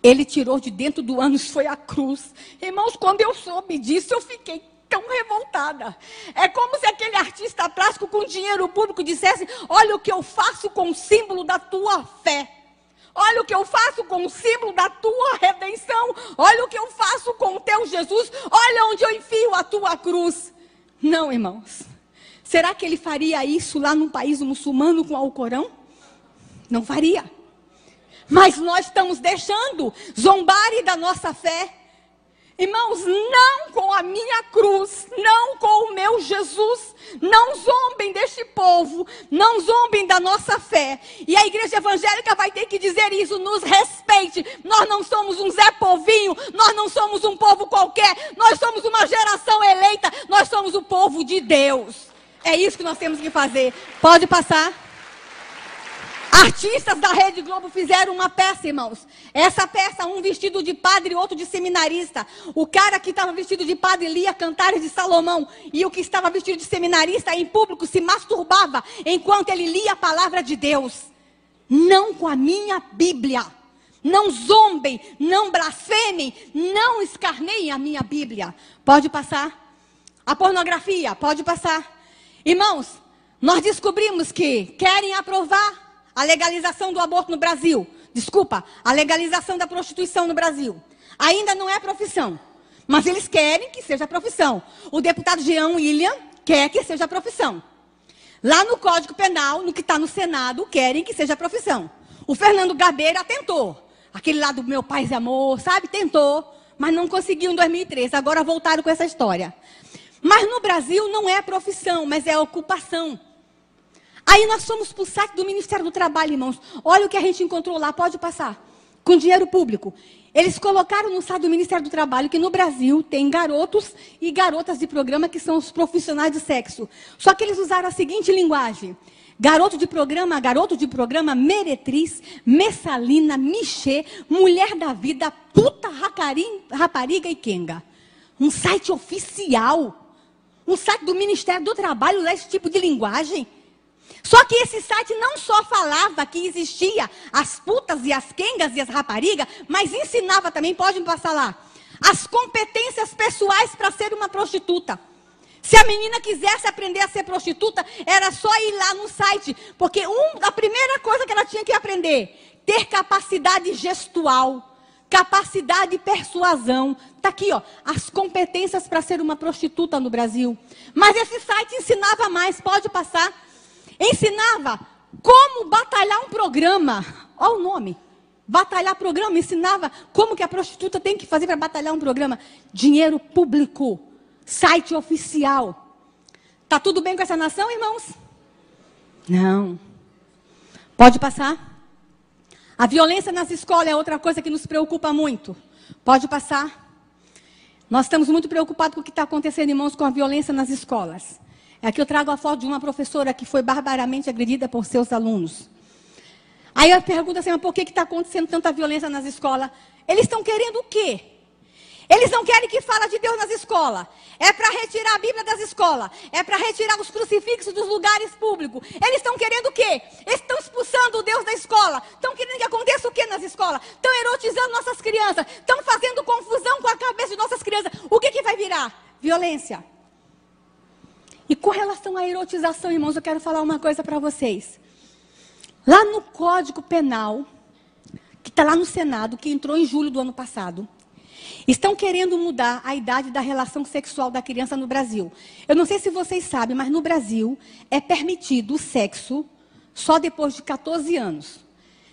Ele tirou de dentro do ânus, foi a cruz. Irmãos, quando eu soube disso, eu fiquei tão revoltada. É como se aquele artista plástico com dinheiro público dissesse, olha o que eu faço com o símbolo da tua fé. Olha o que eu faço com o símbolo da tua redenção. Olha o que eu faço com o teu Jesus. Olha onde eu enfio a tua cruz. Não, irmãos. Será que ele faria isso lá num país muçulmano com o Alcorão? Não faria. Mas nós estamos deixando zombarem da nossa fé. Irmãos, não com a minha cruz, não com o meu Jesus, não zombem deste povo, não zombem da nossa fé. E a igreja evangélica vai ter que dizer isso, nos respeite. Nós não somos um Zé Povinho, nós não somos um povo qualquer, nós somos uma geração eleita, nós somos o povo de Deus. É isso que nós temos que fazer. Pode passar. Artistas da Rede Globo fizeram uma peça, irmãos. Essa peça, um vestido de padre e outro de seminarista. O cara que estava vestido de padre lia Cantares de Salomão. E o que estava vestido de seminarista em público se masturbava enquanto ele lia a palavra de Deus. Não com a minha Bíblia. Não zombem, não blasfemem, não escarneiem a minha Bíblia. Pode passar. A pornografia, pode passar. Irmãos, nós descobrimos que querem aprovar a legalização do aborto no Brasil. Desculpa, a legalização da prostituição no Brasil. Ainda não é profissão, mas eles querem que seja profissão. O deputado Jean William quer que seja profissão. Lá no Código Penal, no que está no Senado, querem que seja profissão. O Fernando Gabeira tentou. Aquele lá do Meu Paz e Amor, sabe? Tentou, mas não conseguiu em 2013. Agora voltaram com essa história. Mas no Brasil não é profissão, mas é ocupação. Aí nós fomos para o site do Ministério do Trabalho, irmãos. Olha o que a gente encontrou lá, pode passar. Com dinheiro público. Eles colocaram no site do Ministério do Trabalho que no Brasil tem garotos e garotas de programa que são os profissionais de sexo. Só que eles usaram a seguinte linguagem. Garoto de programa, meretriz, messalina, michê, mulher da vida, puta, rapariga e quenga. Um site oficial. Um site do Ministério do Trabalho usa esse tipo de linguagem. Só que esse site não só falava que existia as putas e as quengas e as raparigas, mas ensinava também, pode me passar lá, as competências pessoais para ser uma prostituta. Se a menina quisesse aprender a ser prostituta, era só ir lá no site, porque a primeira coisa que ela tinha que aprender, ter capacidade gestual, capacidade de persuasão. Está aqui, ó, as competências para ser uma prostituta no Brasil. Mas esse site ensinava mais, pode passar. Ensinava como batalhar um programa. Olha o nome. Batalhar programa. Ensinava como que a prostituta tem que fazer para batalhar um programa. Dinheiro público. Site oficial. Está tudo bem com essa nação, irmãos? Não. Pode passar. A violência nas escolas é outra coisa que nos preocupa muito. Pode passar. Nós estamos muito preocupados com o que está acontecendo, irmãos, com a violência nas escolas. Aqui eu trago a foto de uma professora que foi barbaramente agredida por seus alunos. Aí eu pergunto assim, mas por que está acontecendo tanta violência nas escolas? Eles estão querendo o quê? Eles não querem que fale de Deus nas escolas. É para retirar a Bíblia das escolas. É para retirar os crucifixos dos lugares públicos. Eles estão querendo o quê? Eles estão expulsando o Deus da escola. Estão querendo que aconteça o quê nas escolas? Estão erotizando nossas crianças. Estão fazendo confusão com a cabeça de nossas crianças. O que vai virar? Violência. E com relação à erotização, irmãos, eu quero falar uma coisa para vocês. Lá no Código Penal, que está lá no Senado, que entrou em julho do ano passado, estão querendo mudar a idade da relação sexual da criança no Brasil. Eu não sei se vocês sabem, mas no Brasil é permitido o sexo só depois de 14 anos.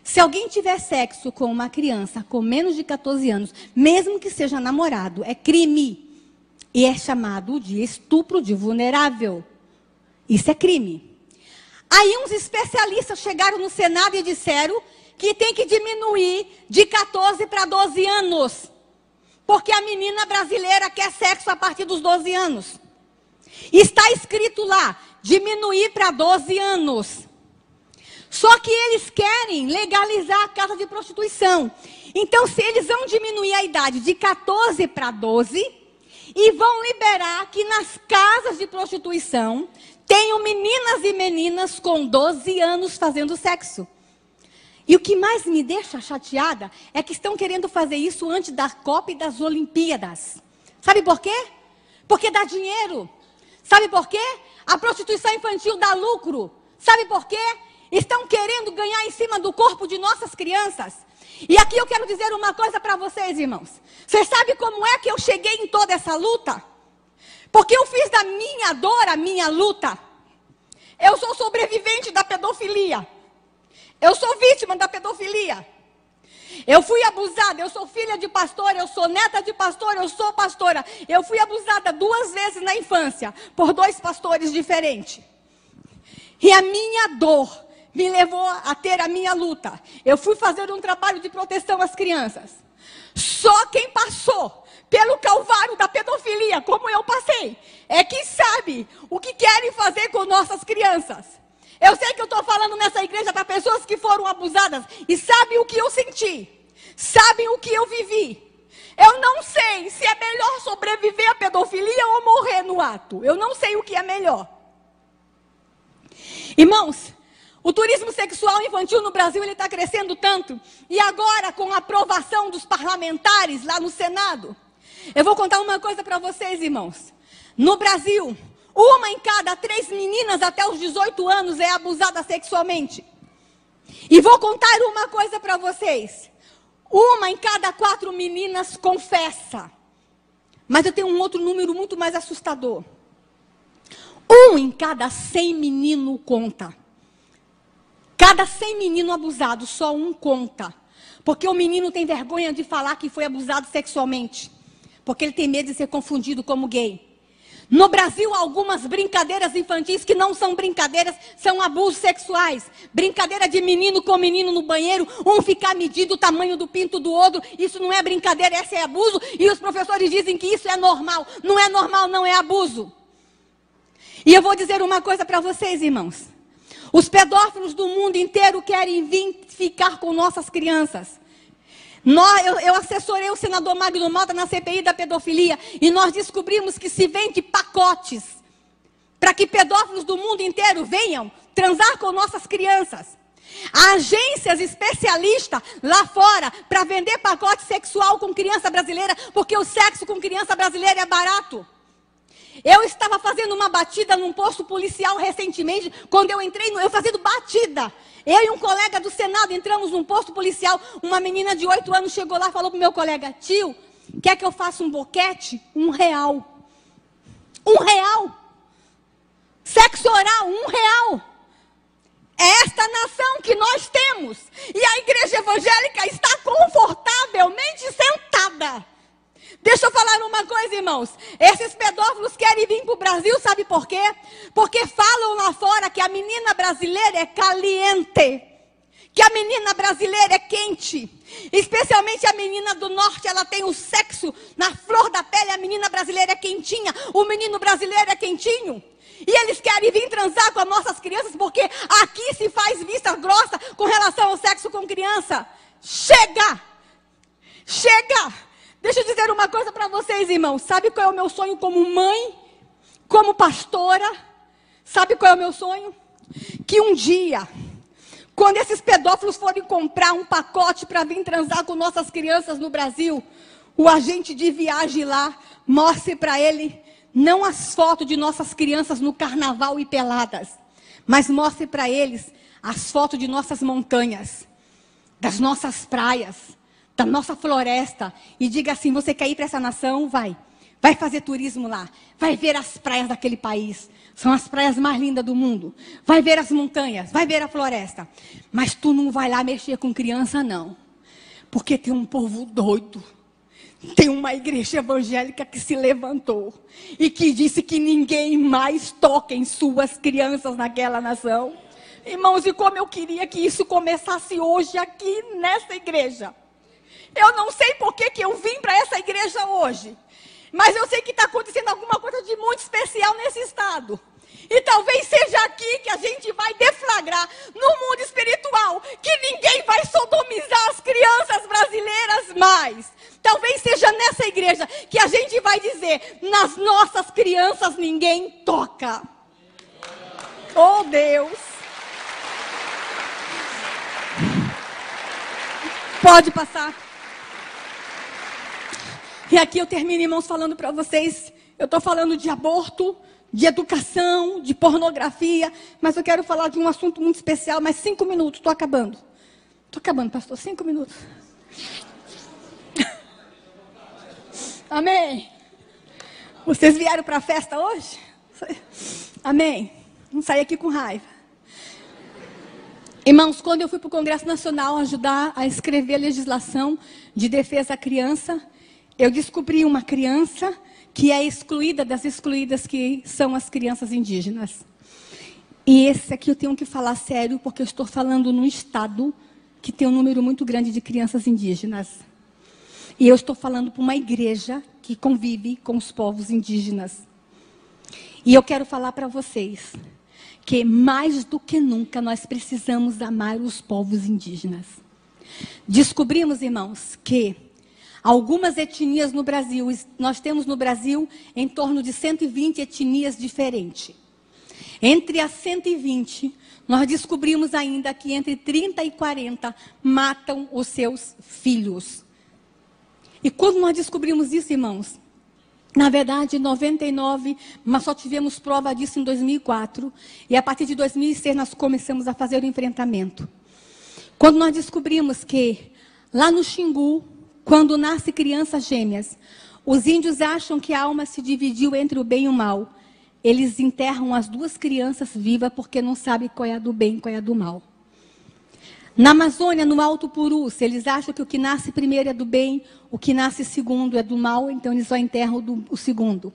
Se alguém tiver sexo com uma criança com menos de 14 anos, mesmo que seja namorado, é crime. E é chamado de estupro de vulnerável. Isso é crime. Aí uns especialistas chegaram no Senado e disseram que tem que diminuir de 14 para 12 anos. Porque a menina brasileira quer sexo a partir dos 12 anos. Está escrito lá, diminuir para 12 anos. Só que eles querem legalizar a casa de prostituição. Então, se eles vão diminuir a idade de 14 para 12 e vão liberar que nas casas de prostituição tenham meninas e meninas com 12 anos fazendo sexo. E o que mais me deixa chateada é que estão querendo fazer isso antes da Copa e das Olimpíadas. Sabe por quê? Porque dá dinheiro. Sabe por quê? A prostituição infantil dá lucro. Sabe por quê? Estão querendo ganhar em cima do corpo de nossas crianças. E aqui eu quero dizer uma coisa para vocês, irmãos. Vocês sabem como é que eu cheguei em toda essa luta? Porque eu fiz da minha dor a minha luta. Eu sou sobrevivente da pedofilia. Eu sou vítima da pedofilia. Eu fui abusada, eu sou filha de pastor, eu sou neta de pastor, eu sou pastora. Eu fui abusada 2 vezes na infância por 2 pastores diferentes. E a minha dor me levou a ter a minha luta. Eu fui fazer um trabalho de proteção às crianças. Só quem passou pelo calvário da pedofilia, como eu passei, é que sabe o que querem fazer com nossas crianças. Eu sei que eu estou falando nessa igreja para pessoas que foram abusadas e sabem o que eu senti, sabem o que eu vivi. Eu não sei se é melhor sobreviver à pedofilia ou morrer no ato. Eu não sei o que é melhor. Irmãos, o turismo sexual infantil no Brasil ele está crescendo tanto. E agora, com a aprovação dos parlamentares lá no Senado, eu vou contar uma coisa para vocês, irmãos. No Brasil, 1 em cada 3 meninas até os 18 anos é abusada sexualmente. E vou contar uma coisa para vocês. 1 em cada 4 meninas confessa. Mas eu tenho um outro número muito mais assustador. 1 em cada 100 menino conta. Cada 100 menino abusado, só 1 conta. Porque o menino tem vergonha de falar que foi abusado sexualmente. Porque ele tem medo de ser confundido como gay. No Brasil, há algumas brincadeiras infantis que não são brincadeiras, são abusos sexuais. Brincadeira de menino com menino no banheiro, um ficar medindo o tamanho do pinto do outro. Isso não é brincadeira, esse é abuso. E os professores dizem que isso é normal. Não é normal, não é abuso. E eu vou dizer uma coisa para vocês, irmãos. Os pedófilos do mundo inteiro querem vir ficar com nossas crianças. Eu assessorei o senador Magno Malta na CPI da pedofilia e nós descobrimos que se vende pacotes para que pedófilos do mundo inteiro venham transar com nossas crianças. Há agências especialistas lá fora para vender pacote sexual com criança brasileira, porque o sexo com criança brasileira é barato. Eu estava fazendo uma batida num posto policial recentemente, quando eu entrei, eu fazendo batida. Eu e um colega do Senado entramos num posto policial, uma menina de 8 anos chegou lá e falou para o meu colega, tio, quer que eu faça um boquete? R$1. R$1. Sexo oral, R$1. É esta nação que nós temos. E a igreja evangélica está confortavelmente sentada. Deixa eu falar uma coisa, irmãos. Esses pedófilos querem vir para o Brasil, sabe por quê? Porque falam lá fora que a menina brasileira é caliente. Que a menina brasileira é quente. Especialmente a menina do norte, ela tem o sexo na flor da pele. A menina brasileira é quentinha. O menino brasileiro é quentinho. E eles querem vir transar com as nossas crianças porque aqui se faz vista grossa com relação ao sexo com criança. Chega! Chega! Deixa eu dizer uma coisa para vocês, irmãos. Sabe qual é o meu sonho como mãe? Como pastora? Sabe qual é o meu sonho? Que um dia, quando esses pedófilos forem comprar um pacote para vir transar com nossas crianças no Brasil, o agente de viagem lá mostre para ele não as fotos de nossas crianças no carnaval e peladas, mas mostre para eles as fotos de nossas montanhas, das nossas praias, da nossa floresta, e diga assim, você quer ir para essa nação? Vai. Vai fazer turismo lá. Vai ver as praias daquele país. São as praias mais lindas do mundo. Vai ver as montanhas. Vai ver a floresta. Mas tu não vai lá mexer com criança, não. Porque tem um povo doido. Tem uma igreja evangélica que se levantou. E que disse que ninguém mais toca em suas crianças naquela nação. Irmãos, e como eu queria que isso começasse hoje aqui nessa igreja. Eu não sei por que eu vim para essa igreja hoje. Mas eu sei que está acontecendo alguma coisa de muito especial nesse estado. E talvez seja aqui que a gente vai deflagrar no mundo espiritual que ninguém vai sodomizar as crianças brasileiras mais. Talvez seja nessa igreja que a gente vai dizer, nas nossas crianças ninguém toca. Oh Deus! Pode passar. E aqui eu termino, irmãos, falando para vocês, eu estou falando de aborto, de educação, de pornografia, mas eu quero falar de um assunto muito especial, mais 5 minutos, estou acabando. Estou acabando, pastor, 5 minutos. Amém? Vocês vieram para a festa hoje? Amém? Não saí aqui com raiva. Irmãos, quando eu fui para o Congresso Nacional ajudar a escrever a legislação de defesa à criança, eu descobri uma criança que é excluída das excluídas, que são as crianças indígenas. E esse aqui eu tenho que falar sério, porque eu estou falando num estado que tem um número muito grande de crianças indígenas. E eu estou falando para uma igreja que convive com os povos indígenas. E eu quero falar para vocês que mais do que nunca nós precisamos amar os povos indígenas. Descobrimos, irmãos, que algumas etnias no Brasil, nós temos no Brasil em torno de 120 etnias diferentes. Entre as 120, nós descobrimos ainda que entre 30 e 40 matam os seus filhos. E quando nós descobrimos isso, irmãos, na verdade, 99, mas só tivemos prova disso em 2004. E a partir de 2006 nós começamos a fazer o enfrentamento. Quando nós descobrimos que lá no Xingu, quando nasce crianças gêmeas, os índios acham que a alma se dividiu entre o bem e o mal. Eles enterram as duas crianças vivas porque não sabem qual é a do bem e qual é a do mal. Na Amazônia, no Alto Purus, eles acham que o que nasce primeiro é do bem, o que nasce segundo é do mal, então eles só enterram o segundo.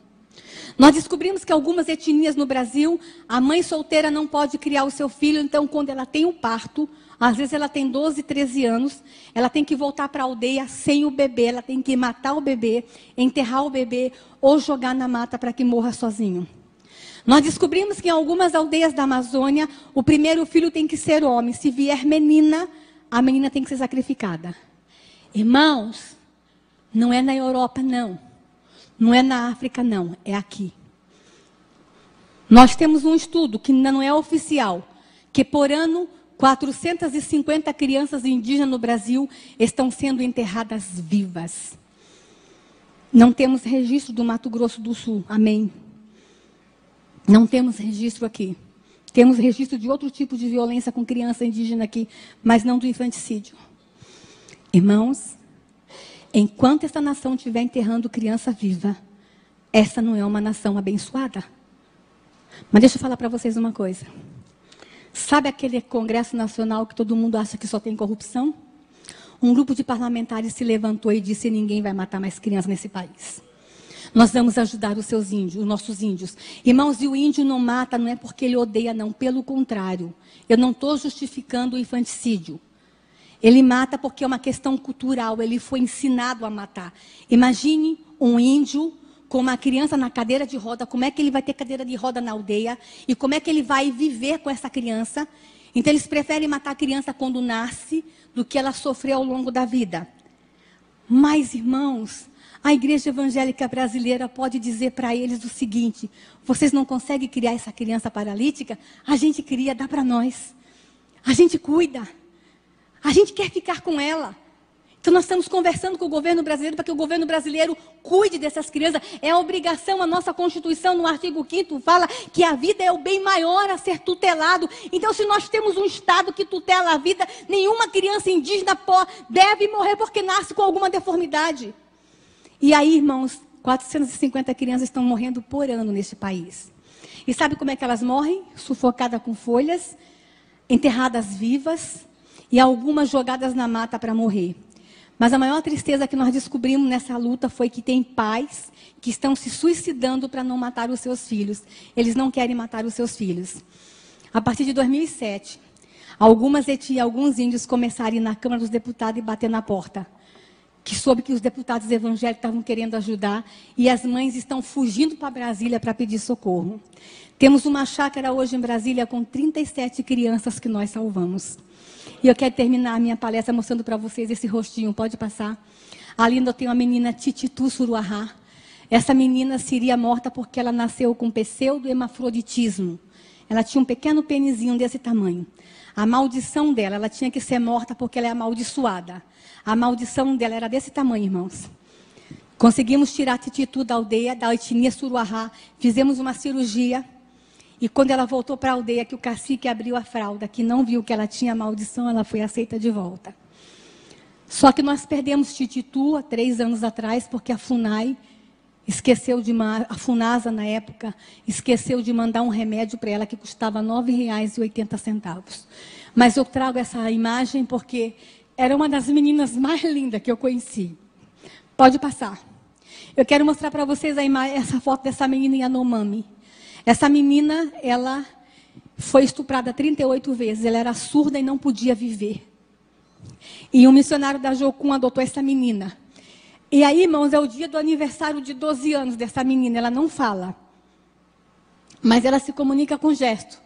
Nós descobrimos que algumas etnias no Brasil, a mãe solteira não pode criar o seu filho, então quando ela tem o parto, às vezes ela tem 12, 13 anos, ela tem que voltar para a aldeia sem o bebê, ela tem que matar o bebê, enterrar o bebê ou jogar na mata para que morra sozinho. Nós descobrimos que em algumas aldeias da Amazônia, o primeiro filho tem que ser homem. Se vier menina, a menina tem que ser sacrificada. Irmãos, não é na Europa, não. Não é na África, não. É aqui. Nós temos um estudo que ainda não é oficial, que por ano 450 crianças indígenas no Brasil estão sendo enterradas vivas. Não temos registro do Mato Grosso do Sul. Amém. Não temos registro aqui. Temos registro de outro tipo de violência com criança indígena aqui, mas não do infanticídio. Irmãos, enquanto essa nação estiver enterrando criança viva, essa não é uma nação abençoada. Mas deixa eu falar para vocês uma coisa. Sabe aquele Congresso Nacional que todo mundo acha que só tem corrupção? Um grupo de parlamentares se levantou e disse: ninguém vai matar mais crianças nesse país. Nós vamos ajudar os seus índios, os nossos índios. Irmãos, e o índio não mata, não é porque ele odeia, não. Pelo contrário, eu não estou justificando o infanticídio. Ele mata porque é uma questão cultural, ele foi ensinado a matar. Imagine um índio com uma criança na cadeira de roda, como é que ele vai ter cadeira de roda na aldeia? E como é que ele vai viver com essa criança? Então eles preferem matar a criança quando nasce, do que ela sofrer ao longo da vida. Mas, irmãos, a igreja evangélica brasileira pode dizer para eles o seguinte: vocês não conseguem criar essa criança paralítica? A gente cria, dá para nós. A gente cuida. A gente quer ficar com ela. Então nós estamos conversando com o governo brasileiro para que o governo brasileiro cuide dessas crianças. É a obrigação, a nossa Constituição, no artigo 5º, fala que a vida é o bem maior a ser tutelado. Então, se nós temos um Estado que tutela a vida, nenhuma criança indígena deve morrer porque nasce com alguma deformidade. E aí, irmãos, 450 crianças estão morrendo por ano neste país. E sabe como é que elas morrem? Sufocadas com folhas, enterradas vivas e algumas jogadas na mata para morrer. Mas a maior tristeza que nós descobrimos nessa luta foi que tem pais que estão se suicidando para não matar os seus filhos. Eles não querem matar os seus filhos. A partir de 2007, algumas etnias, alguns índios começaram a ir na Câmara dos Deputados e bater na porta. Que soube que os deputados evangélicos estavam querendo ajudar e as mães estão fugindo para Brasília para pedir socorro. Temos uma chácara hoje em Brasília com 37 crianças que nós salvamos. E eu quero terminar a minha palestra mostrando para vocês esse rostinho. Pode passar. Ali ainda tem uma menina Tititu Suruahá. Essa menina seria morta porque ela nasceu com pseudo-hemafroditismo. Ela tinha um pequeno penizinho desse tamanho. A maldição dela, ela tinha que ser morta porque ela é amaldiçoada. A maldição dela era desse tamanho, irmãos. Conseguimos tirar a Tititu da aldeia, da etnia Suruahá. Fizemos uma cirurgia. E quando ela voltou para a aldeia, que o cacique abriu a fralda, que não viu que ela tinha maldição, ela foi aceita de volta. Só que nós perdemos Tititu há 3 anos atrás, porque a FUNAI esqueceu de a FUNASA na época, esqueceu de mandar um remédio para ela que custava R$ 9,80. Mas eu trago essa imagem porque era uma das meninas mais lindas que eu conheci. Pode passar. Eu quero mostrar para vocês essa foto dessa menina Yanomami. Essa menina, ela foi estuprada 38 vezes. Ela era surda e não podia viver. E um missionário da Jocum adotou essa menina. E aí, irmãos, é o dia do aniversário de 12 anos dessa menina. Ela não fala, mas ela se comunica com gesto.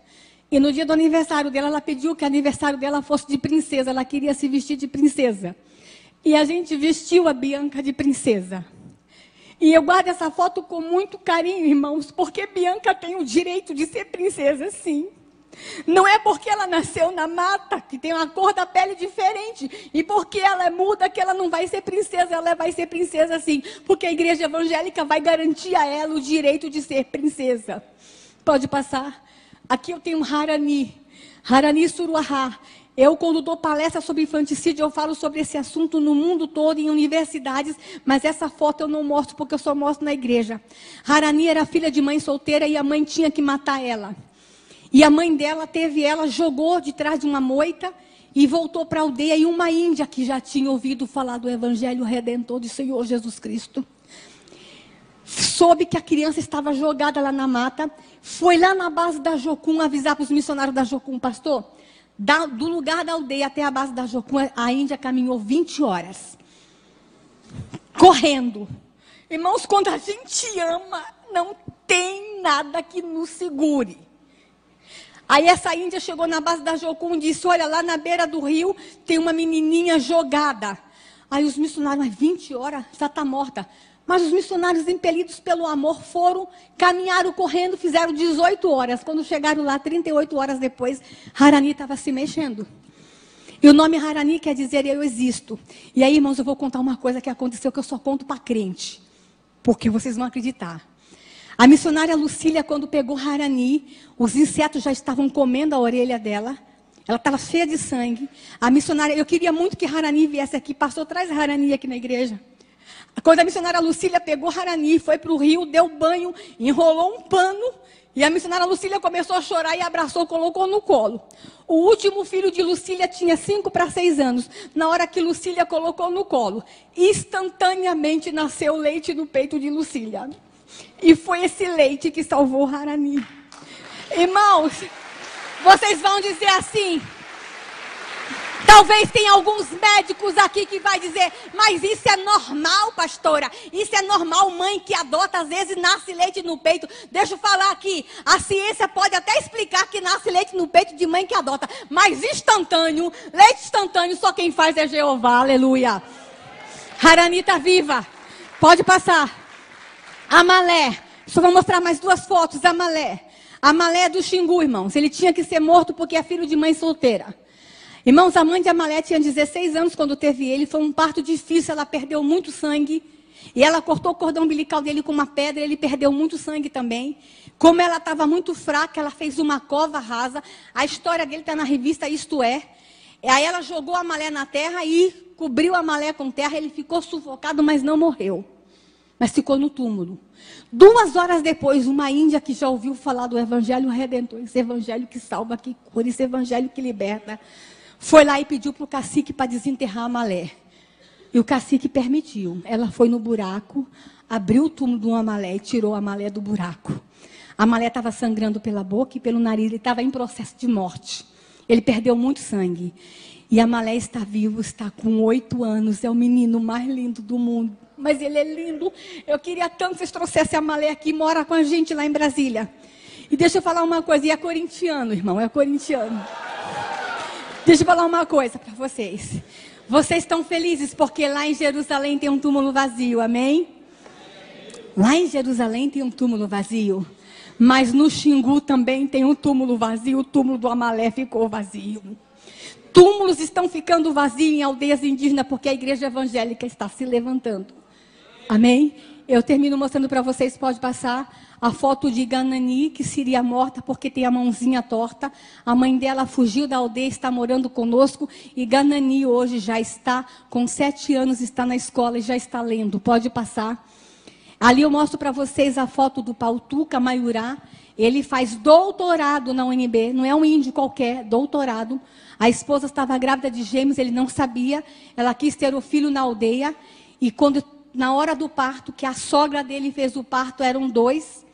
E no dia do aniversário dela, ela pediu que o aniversário dela fosse de princesa. Ela queria se vestir de princesa. E a gente vestiu a Bianca de princesa. E eu guardo essa foto com muito carinho, irmãos, porque Bianca tem o direito de ser princesa, sim. Não é porque ela nasceu na mata, que tem uma cor da pele diferente, e porque ela é muda, que ela não vai ser princesa, ela vai ser princesa sim, porque a igreja evangélica vai garantir a ela o direito de ser princesa. Pode passar. Aqui eu tenho um Harani Suruahá. Eu, quando dou palestra sobre infanticídio, eu falo sobre esse assunto no mundo todo, em universidades, mas essa foto eu não mostro, porque eu só mostro na igreja. Harani era filha de mãe solteira e a mãe tinha que matar ela. E a mãe dela jogou de trás de uma moita e voltou para a aldeia. E uma índia que já tinha ouvido falar do Evangelho Redentor do Senhor Jesus Cristo, soube que a criança estava jogada lá na mata, foi lá na base da Jocum avisar para os missionários da Jocum, pastor, do lugar da aldeia até a base da Jocum, a índia caminhou 20 horas, correndo. Irmãos, quando a gente ama, não tem nada que nos segure. Aí essa índia chegou na base da Jocum e disse, olha, lá na beira do rio tem uma menininha jogada. Aí os missionários, mas 20 horas, já está morta. Mas os missionários, impelidos pelo amor, caminharam correndo, fizeram 18 horas. Quando chegaram lá, 38 horas depois, Harani estava se mexendo. E o nome Harani quer dizer eu existo. E aí, irmãos, eu vou contar uma coisa que aconteceu que eu só conto para crente. Porque vocês vão acreditar. A missionária Lucília, quando pegou Harani, os insetos já estavam comendo a orelha dela. Ela estava cheia de sangue. A missionária, eu queria muito que Harani viesse aqui. Pastor, traz Harani aqui na igreja. Quando a missionária Lucília pegou Harani, foi para o rio, deu banho, enrolou um pano. E a missionária Lucília começou a chorar e abraçou, colocou no colo. O último filho de Lucília tinha 5 para 6 anos. Na hora que Lucília colocou no colo, instantaneamente nasceu leite no peito de Lucília. E foi esse leite que salvou Harani. Irmãos, vocês vão dizer assim... Talvez tenha alguns médicos aqui que vai dizer, mas isso é normal, pastora. Isso é normal, mãe que adota, às vezes nasce leite no peito. Deixa eu falar aqui, a ciência pode até explicar que nasce leite no peito de mãe que adota. Mas instantâneo, leite instantâneo, só quem faz é Jeová, aleluia. Harani está viva, pode passar. Amalé, só vou mostrar mais 2 fotos, Amalé. Amalé é do Xingu, irmãos. Ele tinha que ser morto porque é filho de mãe solteira. Irmãos, a mãe de Amalé tinha 16 anos quando teve ele. Foi um parto difícil, ela perdeu muito sangue. E ela cortou o cordão umbilical dele com uma pedra, ele perdeu muito sangue também. Como ela estava muito fraca, ela fez uma cova rasa. A história dele está na revista Isto É. Aí ela jogou Amalé na terra e cobriu Amalé com terra. Ele ficou sufocado, mas não morreu. mas ficou no túmulo. 2 horas depois, uma índia que já ouviu falar do Evangelho Redentor, esse Evangelho que salva, que cura, esse Evangelho que liberta, foi lá e pediu para o cacique para desenterrar a Amalé. E o cacique permitiu. Ela foi no buraco, abriu o túmulo do Amalé e tirou a Amalé do buraco. A Amalé estava sangrando pela boca e pelo nariz, ele estava em processo de morte. Ele perdeu muito sangue. E Amalé está vivo, está com 8 anos, é o menino mais lindo do mundo. Mas ele é lindo. Eu queria tanto que vocês trouxessem a Amalé aqui, mora com a gente lá em Brasília. E deixa eu falar uma coisa, e é corintiano, irmão, é corintiano. Deixa eu falar uma coisa para vocês. Vocês estão felizes porque lá em Jerusalém tem um túmulo vazio, amém? Lá em Jerusalém tem um túmulo vazio. Mas no Xingu também tem um túmulo vazio, o túmulo do Amalé ficou vazio. Túmulos estão ficando vazios em aldeias indígenas porque a igreja evangélica está se levantando. Amém? Eu termino mostrando para vocês, pode passar, a foto de Ganani, que seria morta porque tem a mãozinha torta. A mãe dela fugiu da aldeia, está morando conosco. E Ganani hoje já está com 7 anos, está na escola e já está lendo. Pode passar. Ali eu mostro para vocês a foto do Pautuca Maiurá. Ele faz doutorado na UNB, não é um índio qualquer, doutorado. A esposa estava grávida de gêmeos, ele não sabia. Ela quis ter o filho na aldeia. E quando, na hora do parto, que a sogra dele fez o parto, eram 2.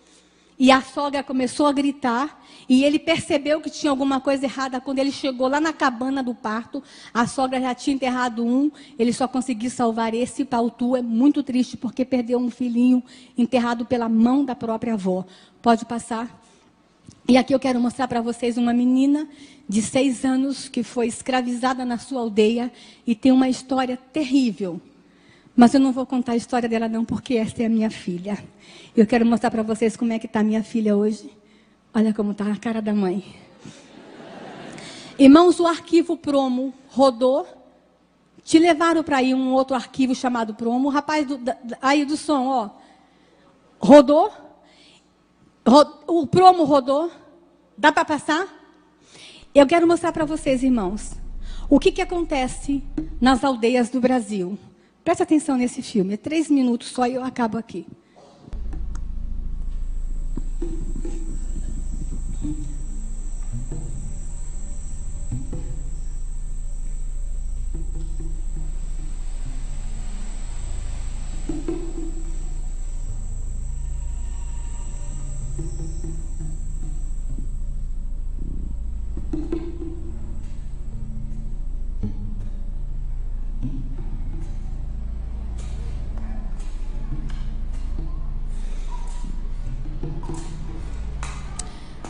E a sogra começou a gritar. E ele percebeu que tinha alguma coisa errada. Quando ele chegou lá na cabana do parto, a sogra já tinha enterrado um. Ele só conseguiu salvar esse. Pautu é muito triste porque perdeu um filhinho enterrado pela mão da própria avó. Pode passar. E aqui eu quero mostrar para vocês uma menina de 6 anos que foi escravizada na sua aldeia e tem uma história terrível. Mas eu não vou contar a história dela não, porque essa é a minha filha. Eu quero mostrar para vocês como é que está a minha filha hoje. Olha como está a cara da mãe. Irmãos, o arquivo Promo rodou. Te levaram para aí um outro arquivo chamado Promo. O rapaz aí do som, ó. Rodou. O Promo rodou. Dá para passar? Eu quero mostrar para vocês, irmãos, o que acontece nas aldeias do Brasil. Presta atenção nesse filme. É 3 minutos só e eu acabo aqui.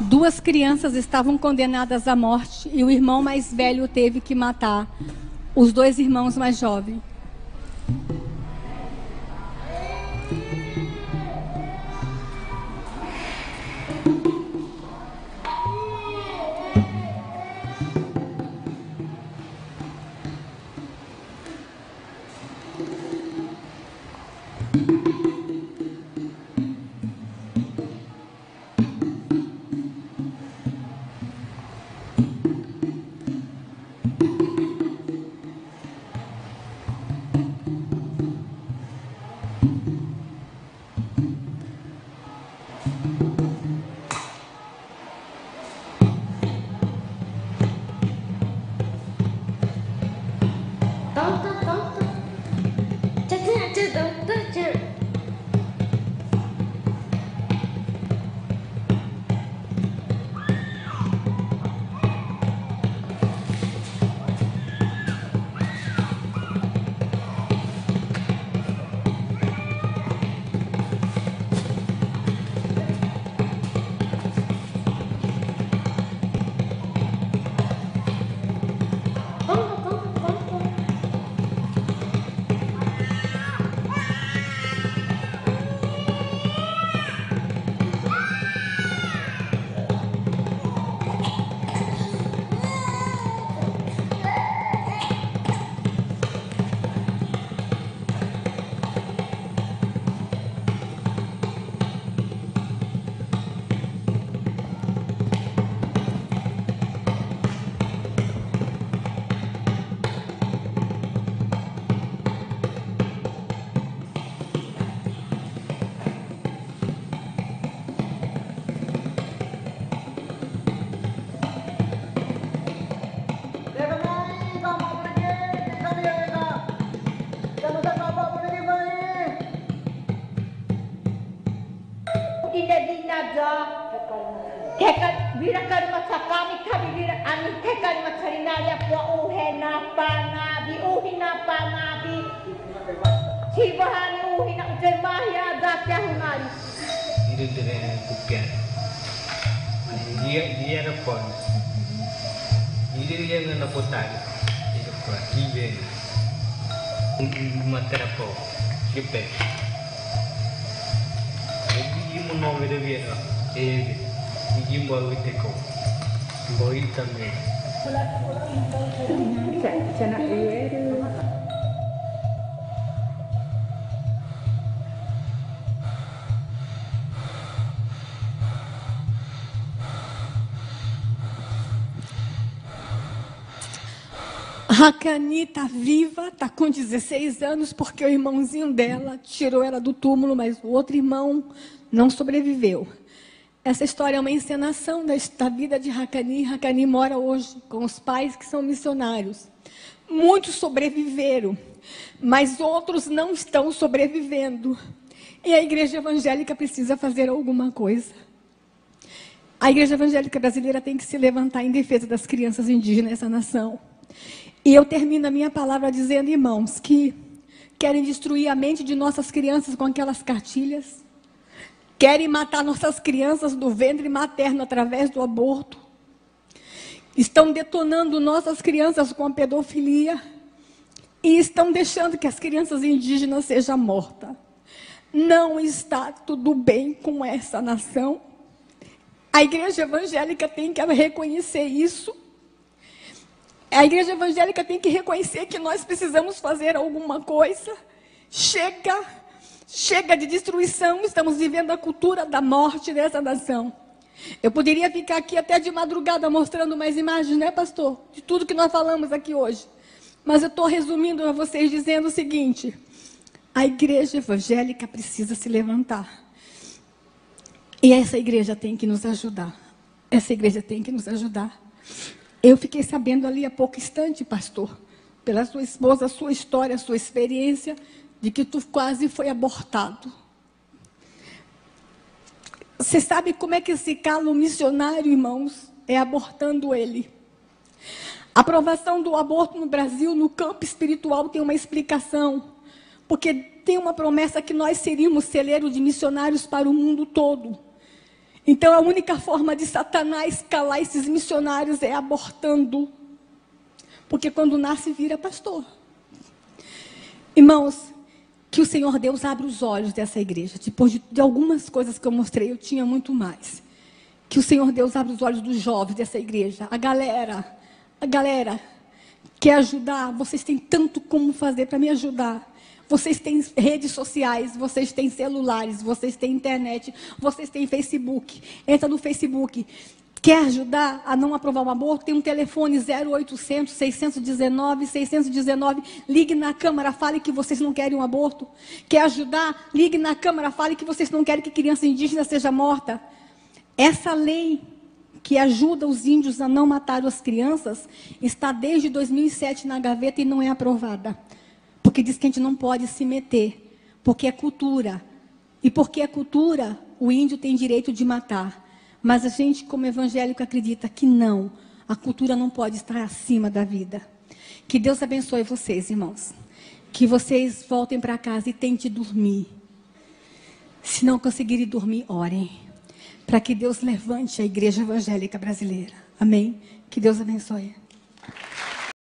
Duas crianças estavam condenadas à morte e o irmão mais velho teve que matar os 2 irmãos mais jovens. Vira karima sakami kami vira ani te karima karinaria kwa uhena panabi uhina panabi sibahani uhina utemahya datya hunari itu dengan bukan dia ada pon dia yang nak potai itu kuat dia matera po kita jadi mau beda beda Ini bawa teko, bawa também. Hakani está viva, está com 16 anos, porque o irmãozinho dela tirou ela do túmulo, mas o outro irmão não sobreviveu. Essa história é uma encenação da vida de Hakani. Hakani mora hoje com os pais que são missionários. Muitos sobreviveram, mas outros não estão sobrevivendo. E a igreja evangélica precisa fazer alguma coisa. A igreja evangélica brasileira tem que se levantar em defesa das crianças indígenas nessa nação. E eu termino a minha palavra dizendo, irmãos, que querem destruir a mente de nossas crianças com aquelas cartilhas. Querem matar nossas crianças do ventre materno através do aborto. Estão detonando nossas crianças com a pedofilia. E estão deixando que as crianças indígenas sejam mortas. Não está tudo bem com essa nação. A igreja evangélica tem que reconhecer isso. A igreja evangélica tem que reconhecer que nós precisamos fazer alguma coisa. Chega de destruição, estamos vivendo a cultura da morte dessa nação. Eu poderia ficar aqui até de madrugada mostrando mais imagens, né, pastor? De tudo que nós falamos aqui hoje. Mas eu estou resumindo a vocês dizendo o seguinte: a igreja evangélica precisa se levantar. E essa igreja tem que nos ajudar. Essa igreja tem que nos ajudar. Eu fiquei sabendo ali há pouco instante, pastor, pela sua esposa, a sua história, a sua experiência, de que tu quase foi abortado. Você sabe como é que se cala o missionário, irmãos? É abortando ele. A aprovação do aborto no Brasil, no campo espiritual, tem uma explicação. Porque tem uma promessa que nós seríamos celeiro de missionários para o mundo todo. Então, a única forma de Satanás calar esses missionários é abortando. Porque quando nasce, vira pastor. Irmãos, que o Senhor Deus abra os olhos dessa igreja. Depois de algumas coisas que eu mostrei, eu tinha muito mais. Que o Senhor Deus abra os olhos dos jovens dessa igreja. A galera quer ajudar. Vocês têm tanto como fazer para me ajudar. Vocês têm redes sociais, vocês têm celulares, vocês têm internet, vocês têm Facebook. Entra no Facebook. Quer ajudar a não aprovar o aborto? Tem um telefone 0800 619 619. Ligue na Câmara, fale que vocês não querem um aborto. Quer ajudar? Ligue na Câmara, fale que vocês não querem que criança indígena seja morta. Essa lei que ajuda os índios a não matar as crianças está desde 2007 na gaveta e não é aprovada. Porque diz que a gente não pode se meter, porque é cultura. E porque é cultura, o índio tem direito de matar. Mas a gente, como evangélico, acredita que não. A cultura não pode estar acima da vida. Que Deus abençoe vocês, irmãos. Que vocês voltem para casa e tentem dormir. Se não conseguirem dormir, orem. Para que Deus levante a igreja evangélica brasileira. Amém? Que Deus abençoe.